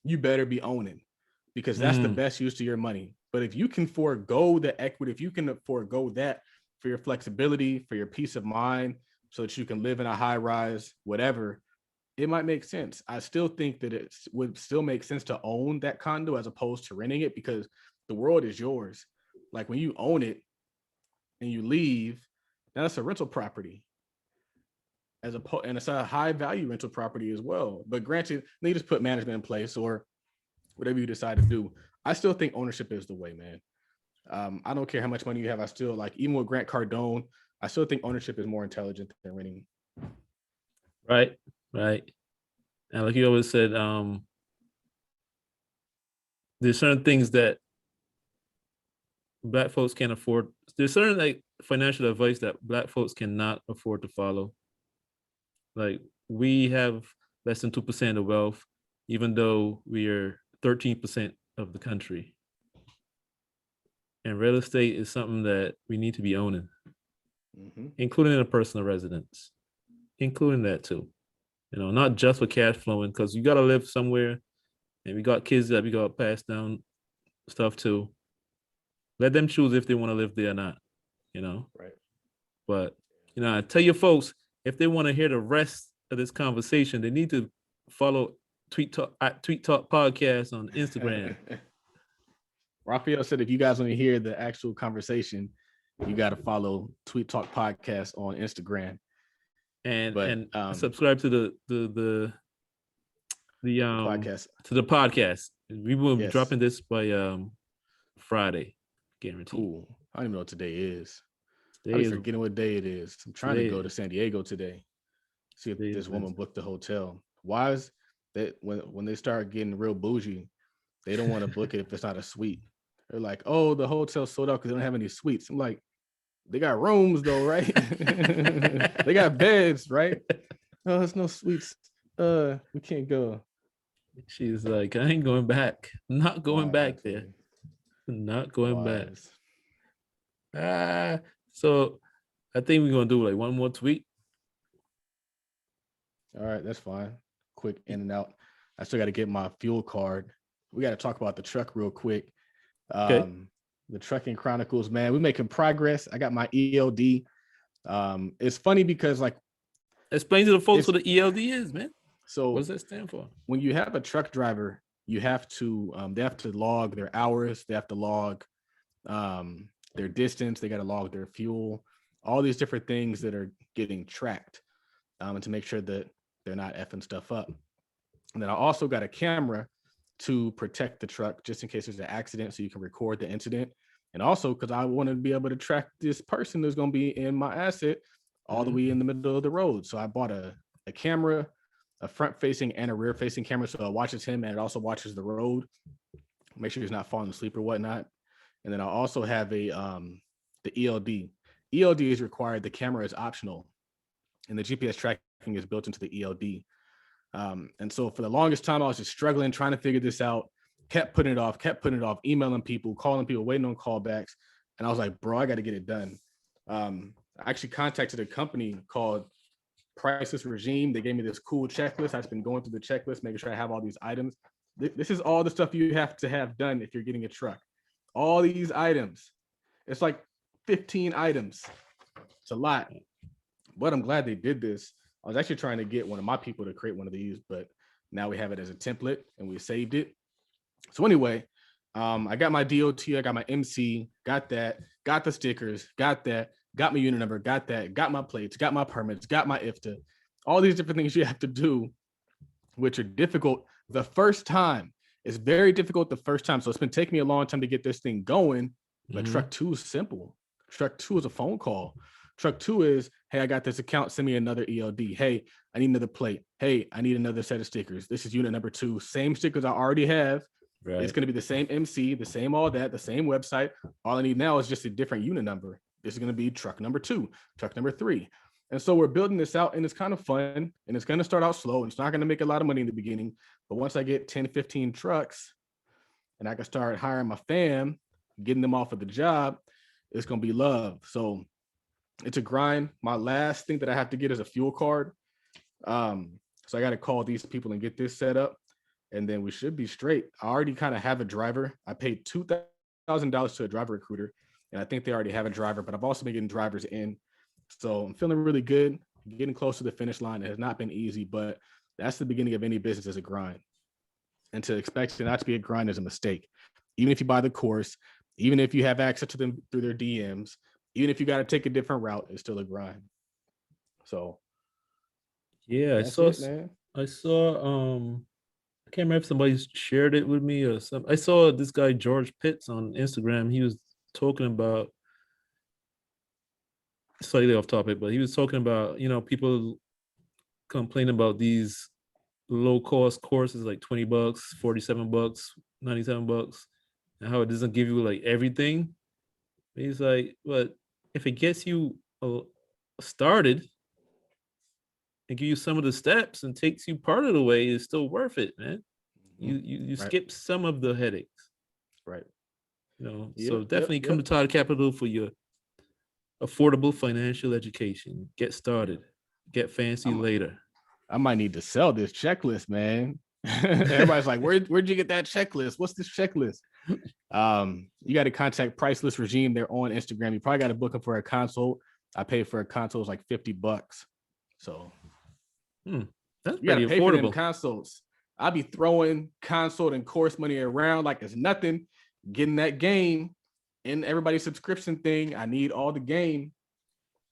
you better be owning, because that's the best use to your money. But if you can forego the equity, if you can forego that for your flexibility, for your peace of mind, so that you can live in a high rise, whatever, it might make sense. I still think that it would still make sense to own that condo as opposed to renting it, because the world is yours. Like when you own it and you leave, now that's a rental property. and it's a high value rental property as well. But granted, they just put management in place or whatever you decide to do. I still think ownership is the way, man. I don't care how much money you have. I still like, even with Grant Cardone, I still think ownership is more intelligent than renting. Right. And like you always said, there's certain things that Black folks can't afford. There's certain like financial advice that Black folks cannot afford to follow. Like we have less than 2% of wealth, even though we are 13% of the country. And real estate is something that we need to be owning, including in a personal residence, including that too. Not just for cash flowing, because you got to live somewhere, and we got kids that we got to pass down stuff to. Let them choose if they want to live there or not, Right. But, I tell you folks, if they want to hear the rest of this conversation, they need to follow Tweet Talk Podcast on Instagram. Raphael said, if you guys want to hear the actual conversation, you got to follow Tweet Talk Podcast on Instagram. And subscribe to the podcast. To the podcast. We will be dropping this by Friday, guaranteed. Cool. I don't even know what today is. I'm forgetting what day it is. I'm trying to go to San Diego today. See if this woman booked the hotel. Why is that when they start getting real bougie, they don't want to book it if it's not a suite? They're like, oh, the hotel's sold out because they don't have any suites. I'm like, they got rooms though, right? They got beds, right? Oh, there's no suites. We can't go. She's like, I ain't going back. I'm not going back there. Not going back. So I think we're gonna do like one more tweet. All right, that's fine. Quick in and out. I still got to get my fuel card. We got to talk about the truck real quick. Okay. The Trucking Chronicles, man, we're making progress. I got my ELD. It's funny because like, explain to the folks what the ELD is, man. So what does that stand for? When you have a truck driver, you have to they have to log their hours, they have to log their distance, they got to log their fuel, all these different things that are getting tracked, and to make sure that they're not effing stuff up. And then I also got a camera to protect the truck just in case there's an accident, so you can record the incident. And also because I want to be able to track this person that's going to be in my asset all the way in the middle of the road. So I bought a camera, a front-facing and a rear-facing camera, so it watches him and it also watches the road, make sure he's not falling asleep or whatnot. And then I also have the ELD. ELD is required. The camera is optional, and the GPS tracking is built into the ELD. And so for the longest time, I was just struggling, trying to figure this out, kept putting it off, emailing people, calling people, waiting on callbacks. And I was like, bro, I got to get it done. I actually contacted a company called Priceless Regime. They gave me this cool checklist. I've been going through the checklist, making sure I have all these items. This is all the stuff you have to have done if you're getting a truck. All these items. It's like 15 items. It's a lot. But I'm glad they did this. I was actually trying to get one of my people to create one of these, but now we have it as a template and we saved it. So anyway, I got my DOT, I got my MC, got that, got the stickers, got that, got my unit number, got that, got my plates, got my permits, got my IFTA, all these different things you have to do, which are difficult the first time. It's very difficult the first time. So it's been taking me a long time to get this thing going, but truck 2 is simple. Truck 2 is a phone call. Truck 2 is, hey, I got this account, send me another ELD. Hey, I need another plate. Hey, I need another set of stickers. This is unit number 2. Same stickers I already have. Right. It's going to be the same MC, the same all that, the same website. All I need now is just a different unit number. This is going to be truck number 2, truck number 3. And so we're building this out, and it's kind of fun, and it's going to start out slow. It's not going to make a lot of money in the beginning, but once I get 10, 15 trucks and I can start hiring my fam, getting them off of the job, it's going to be love. So it's a grind. My last thing that I have to get is a fuel card. So I got to call these people and get this set up, and then we should be straight. I already kind of have a driver. I paid $2,000 to a driver recruiter, and I think they already have a driver, but I've also been getting drivers in. So I'm feeling really good, getting close to the finish line. It has not been easy, but that's the beginning of any business, as a grind. And to expect it not to be a grind is a mistake. Even if you buy the course, even if you have access to them through their DMs, even if you got to take a different route, it's still a grind. So Yeah, That's it, man. I saw I can't remember if somebody shared it with me or something. I saw this guy George Pitts on Instagram. He was talking about, slightly off topic, but he was talking about, people complain about these low cost courses like $20, $47, $97, and how it doesn't give you like everything. He's like, but if it gets you started and give you some of the steps and takes you part of the way, it's still worth it, man. You Right. skip some of the headaches. Right. So Yep, definitely come to Todd Capital for your affordable financial education. Get started. Get fancy later. I might need to sell this checklist, man. Everybody's like, where'd you get that checklist? What's this checklist? You got to contact Priceless Regime. They're on Instagram. You probably got to book them for a consult. I paid for a consult, like $50. So that's you got pretty to pay for them affordable. consults. I'll be throwing consult and course money around like it's nothing, getting that game in everybody's subscription thing. I need all the game.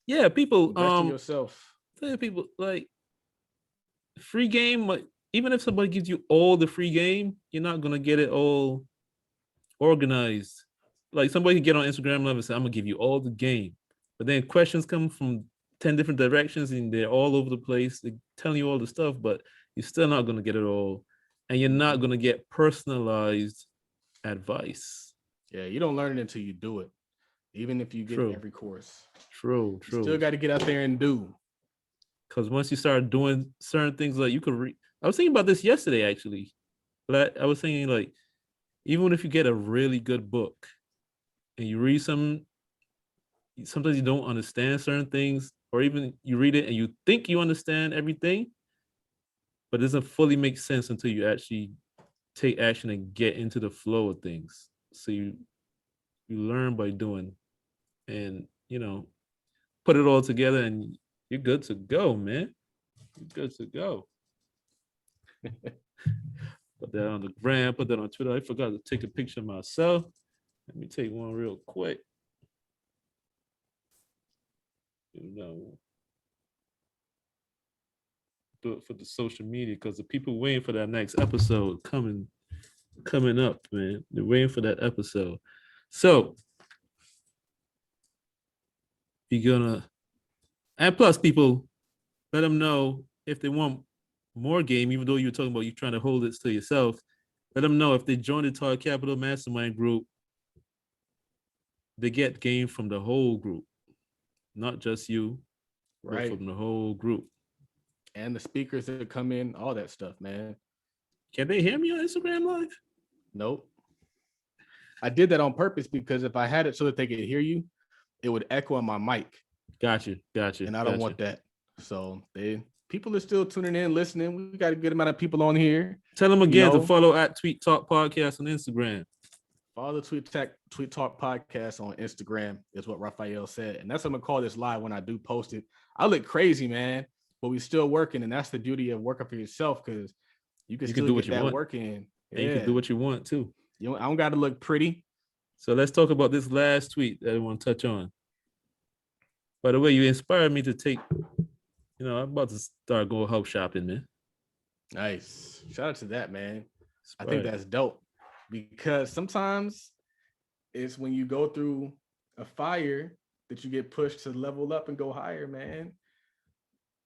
Yeah, people Invest in yourself. People like free game, like even if somebody gives you all the free game, you're not gonna get it all organized. Like somebody can get on Instagram Live and say, I'm gonna give you all the game. But then questions come from 10 different directions and they're all over the place. They're telling you all the stuff, but you're still not gonna get it all. And you're not gonna get personalized advice. Yeah, you don't learn it until you do it. Even if you get every course. True. You still got to get out there and do. Because once you start doing certain things, like you could read. I was thinking about this yesterday, actually. But I was thinking, like, even if you get a really good book and you read sometimes you don't understand certain things, or even you read it and you think you understand everything, but it doesn't fully make sense until you actually take action and get into the flow of things. So you learn by doing, and put it all together, and you're good to go, man. You're good to go. Put that on the gram, put that on Twitter. I forgot to take a picture of myself. Let me take one real quick. Do it for the social media because the people waiting for that next episode coming up, man. They're waiting for that episode. So you're gonna, and plus people, let them know if they want more game, even though you're talking about you trying to hold it to yourself. Let them know if they join the Todd Capital Mastermind group, they get game from the whole group, not just you, right? But from the whole group. And the speakers that come in, all that stuff, man. Can they hear me on Instagram Live? Nope. I did that on purpose because if I had it so that they could hear you, it would echo on my mic. Gotcha. And I don't want that. So people are still tuning in, listening. We got a good amount of people on here. Tell them again to follow at Tweet Talk Podcast on Instagram. Follow the Tweet Talk Podcast on Instagram is what Raphael said. And that's what I'm going to call this live when I do post it. I look crazy, man, but we still working. And that's the beauty of working for yourself because you can still do what get you that want. work in. Yeah. You can do what you want too. I don't got to look pretty. So let's talk about this last tweet that I want to touch on. By the way, you inspired me to take, I'm about to start going house shopping, man. Nice. Shout out to that, man. I think that's dope because sometimes it's when you go through a fire that you get pushed to level up and go higher, man.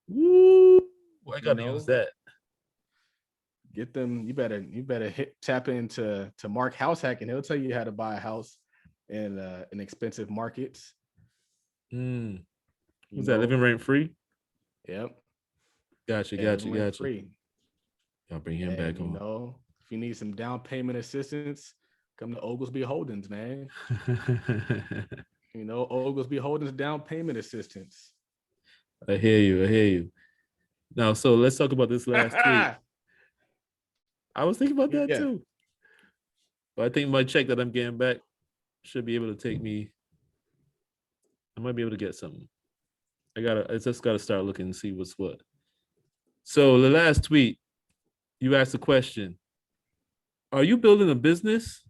Woo! I gotta use that. Get them. You better tap into Mark Househack, and he'll tell you how to buy a house in expensive markets. Who's that? Living Rent Free? Yep. Gotcha. Free. I'll bring him back on. If you need some down payment assistance, come to Oglesby Holdings, man. Oglesby Holdings down payment assistance. I hear you. Now, so let's talk about this last tweet. I was thinking about that too. But I think my check that I'm getting back should be able to take me. I might be able to get something. I just gotta start looking and see what's what. So the last tweet, you asked the question: are you building a business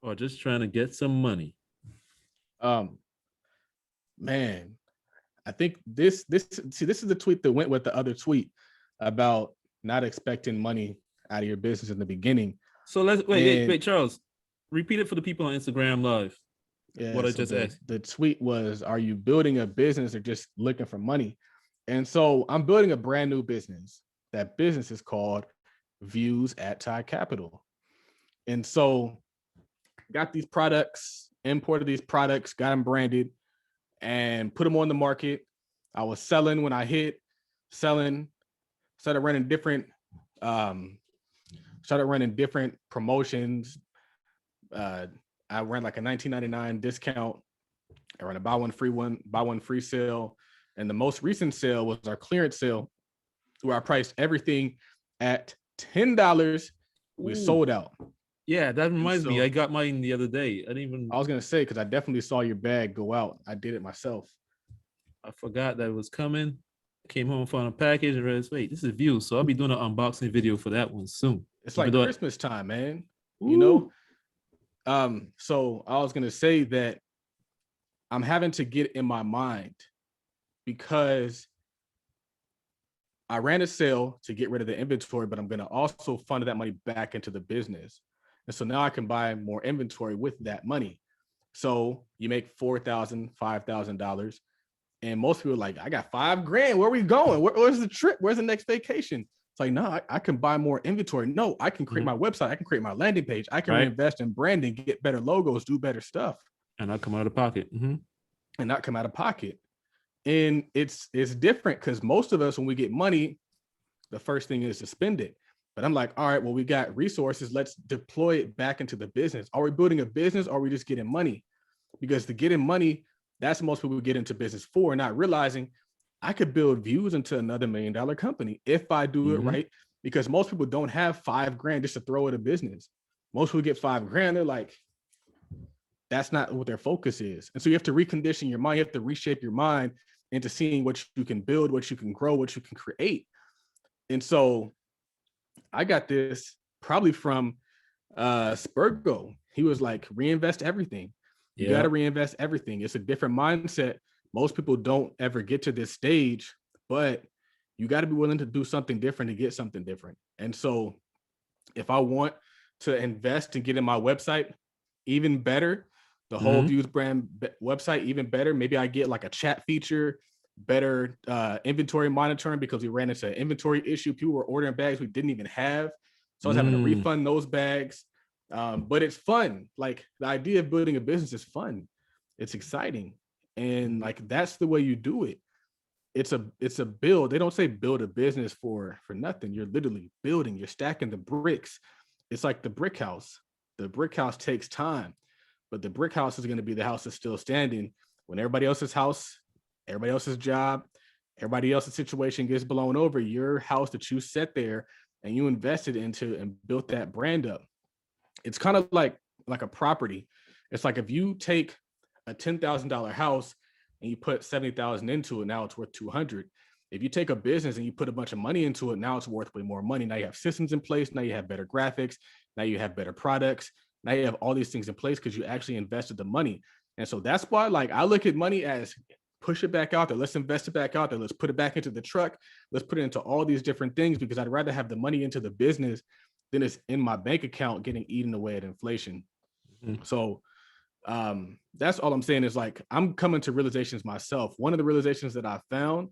or just trying to get some money? Man, I think this is the tweet that went with the other tweet. about not expecting money out of your business in the beginning. So let's wait, Charles. Repeat it for the people on Instagram Live. Yeah, what I so just asked. The tweet was, are you building a business or just looking for money? And so I'm building a brand new business. That business is called Views at Todd Capital. And so got these products, imported these products, got them branded and put them on the market. I was selling when I hit selling, started running different promotions. I ran like a $19.99 discount. I ran a buy one free sale. And the most recent sale was our clearance sale, where I priced everything at $10. We sold out. Yeah, that reminds me. I got mine the other day. I was gonna say, because I definitely saw your bag go out. I did it myself. I forgot that it was coming. Came home, found a package, and realized, wait, this is View. So I'll be doing an unboxing video for that one soon. It's like Christmas time, man. You know. So I was gonna say that I'm having to get in my mind, because I ran a sale to get rid of the inventory, but I'm gonna also funnel that money back into the business. And so now I can buy more inventory with that money. So you make $4,000, $5,000. And most people are like, I got $5,000. Where are we going? Where's the trip? Where's the next vacation? It's like, no, I can buy more inventory. No, I can create my website. I can create my landing page. I can reinvest in branding, get better logos, do better stuff. And not come out of pocket. And not come out of pocket. And it's different, because most of us, when we get money, the first thing is to spend it. But I'm like, all right, well, we got resources. Let's deploy it back into the business. Are we building a business, or are we just getting money? Because to get in money, that's what most people get into business for, not realizing I could build Views into another $1 million company if I do it right. Because most people don't have $5,000 just to throw at a business. Most people get $5,000. They're like, that's not what their focus is. And so you have to recondition your mind. You have to reshape your mind into seeing what you can build, what you can grow, what you can create. And so I got this probably from Spurgo. He was like, reinvest everything. You got to reinvest everything. It's a different mindset. Most people don't ever get to this stage, but you got to be willing to do something different to get something different. And so if I want to invest and get in my website even better, the whole Views brand website even better, maybe I get like a chat feature, better inventory monitoring, because we ran into an inventory issue. People were ordering bags we didn't even have. So I was having to refund those bags. But it's fun. Like, the idea of building a business is fun. It's exciting. And like, that's the way you do it. It's a build. They don't say build a business for nothing. You're literally building, you're stacking the bricks. It's like the brick house. The brick house takes time, but the brick house is going to be the house that's still standing when everybody else's house, everybody else's job, everybody else's situation gets blown over. Your house that you set there and you invested into and built that brand up. It's kind of like a property. It's like if you take a $10,000 house and you put 70,000 into it, now it's worth 200. If you take a business and you put a bunch of money into it, now it's worth way more money. Now you have systems in place. Now you have better graphics. Now you have better products. Now you have all these things in place because you actually invested the money. And so that's why, like, I look at money as push it back out there. Let's invest it back out there. Let's put it back into the truck. Let's put it into all these different things, because I'd rather have the money into the business than it's in my bank account getting eaten away at inflation. So that's all I'm saying is, like, I'm coming to realizations myself. One of the realizations that I found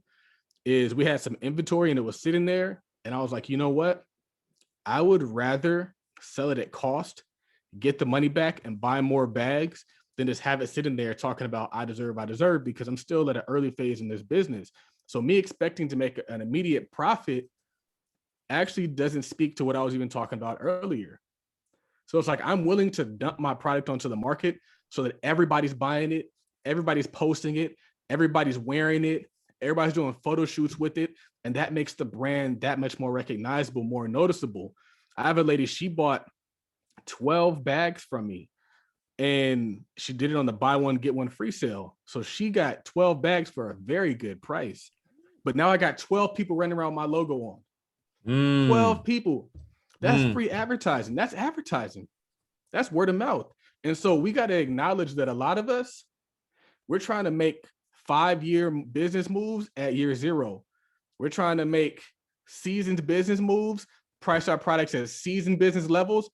is we had some inventory and it was sitting there. And I was like, you know what? I would rather sell it at cost, get the money back and buy more bags than just have it sitting there talking about I deserve, because I'm still at an early phase in this business. So me expecting to make an immediate profit actually doesn't speak to what I was even talking about earlier. So it's like, I'm willing to dump my product onto the market so that everybody's buying it, everybody's posting it, everybody's wearing it, everybody's doing photo shoots with it. And that makes the brand that much more recognizable, more noticeable. I have a lady, she bought 12 bags from me and she did it on the buy one, get one free sale. So she got 12 bags for a very good price. But now I got 12 people running around with my logo on. 12 people. That's free advertising. That's advertising. That's word of mouth. And so we got to acknowledge that a lot of us, we're trying to make 5-year business moves at year 0. We're trying to make seasoned business moves, price our products at seasoned business levels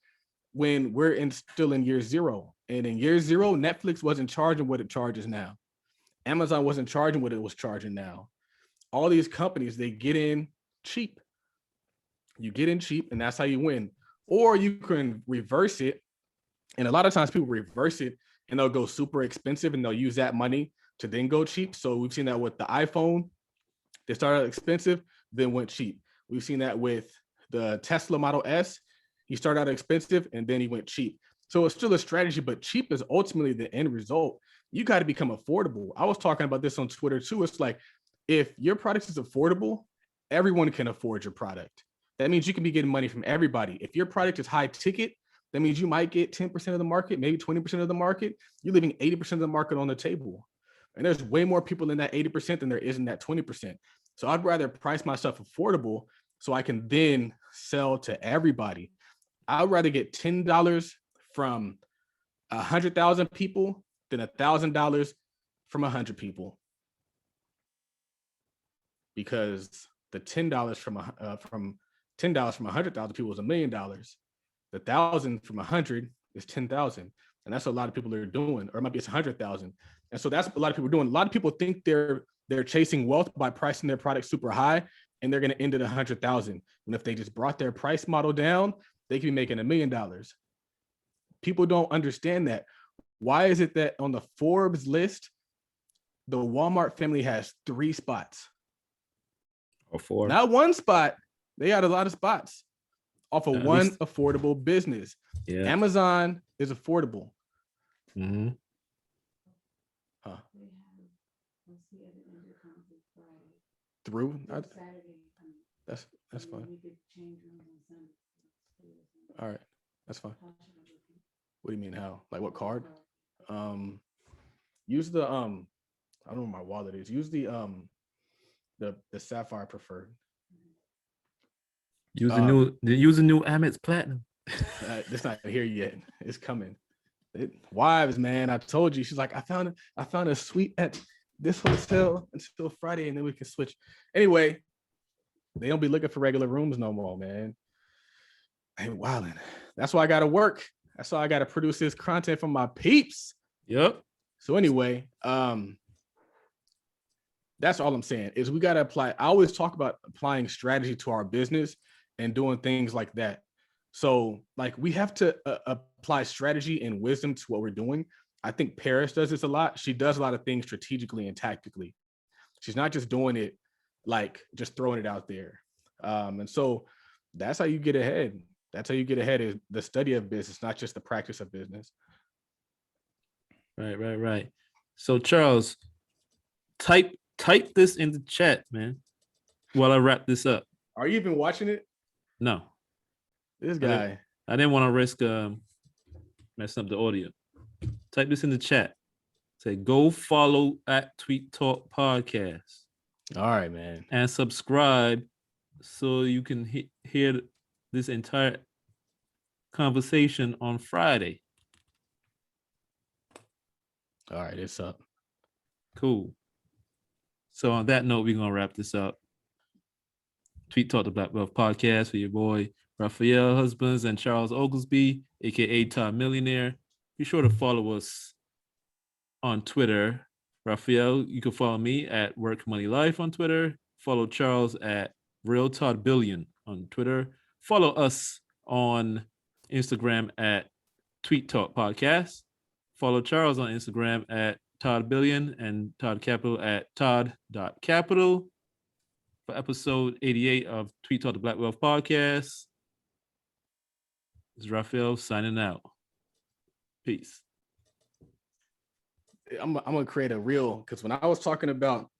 when we're still in year zero. And in year zero, Netflix wasn't charging what it charges now. Amazon wasn't charging what it was charging now. All these companies, they get in cheap. You get in cheap, and that's how you win. Or you can reverse it. And a lot of times people reverse it and they'll go super expensive and they'll use that money to then go cheap. So we've seen that with the iPhone. They started out expensive, then went cheap. We've seen that with the Tesla Model S. He started out expensive and then he went cheap. So it's still a strategy, but cheap is ultimately the end result. You got to become affordable. I was talking about this on Twitter too. It's like, if your product is affordable, everyone can afford your product. That means you can be getting money from everybody. If your product is high ticket, that means you might get 10% of the market, maybe 20% of the market. You're leaving 80% of the market on the table. And there's way more people in that 80% than there is in that 20%. So I'd rather price myself affordable so I can then sell to everybody. I'd rather get $10 from 100,000 people than $1,000 from 100 people. Because the $10 from 100,000 people is $1 million. The 1,000 from 100 is 10,000, and that's what a lot of people are doing. Or it might be it's 100,000, and so that's what a lot of people are doing. A lot of people think they're chasing wealth by pricing their product super high, and they're going to end at 100,000. And if they just brought their price model down, they could be making $1 million. People don't understand that. Why is it that on the Forbes list, the Walmart family has 3 spots? Or 4. Not one spot. They got a lot of spots off of one least, affordable business. Yeah. Amazon is affordable. Mm-hmm. Huh. Through? That's fine. All right. That's fine. What do you mean how? Like what card? Use the I don't know where my wallet is. Use the Sapphire Preferred. Use the new Amex Platinum. It's not here yet. It's coming. Wives, man, I told you. She's like, I found a suite at this hotel until Friday, and then we can switch. Anyway, they don't be looking for regular rooms no more, man. Hey, wildin'. That's why I gotta work. That's why I gotta produce this content for my peeps. Yep. So anyway, that's all I'm saying is we gotta apply. I always talk about applying strategy to our business and doing things like that. So like we have to apply strategy and wisdom to what we're doing. I think Paris does this a lot. She does a lot of things strategically and tactically. She's not just doing it like just throwing it out there. And so that's how you get ahead. That's how you get ahead, is the study of business, not just the practice of business. Right. So Charles, type this in the chat, man, while I wrap this up. Are you even watching it? No. This guy. I didn't want to risk messing up the audio. Type this in the chat. Say, go follow at Tweet Talk Podcast. All right, man. And subscribe so you can hear this entire conversation on Friday. All right, it's up. Cool. So on that note, we're going to wrap this up. Tweet Talk the Black Wealth Podcast with your boy Raphael Husbands and Charles Oglesby, aka Todd Millionaire. Be sure to follow us on Twitter. Raphael, you can follow me at Work Money Life on Twitter. Follow Charles at Real Todd Billion on Twitter. Follow us on Instagram at Tweet Talk Podcast. Follow Charles on Instagram at Todd Billion and Todd Capital at Todd.capital. For episode 88 of Tweet Talk the Black Wealth Podcast, this is Raphael signing out. Peace. I'm gonna create a reel, because when I was talking about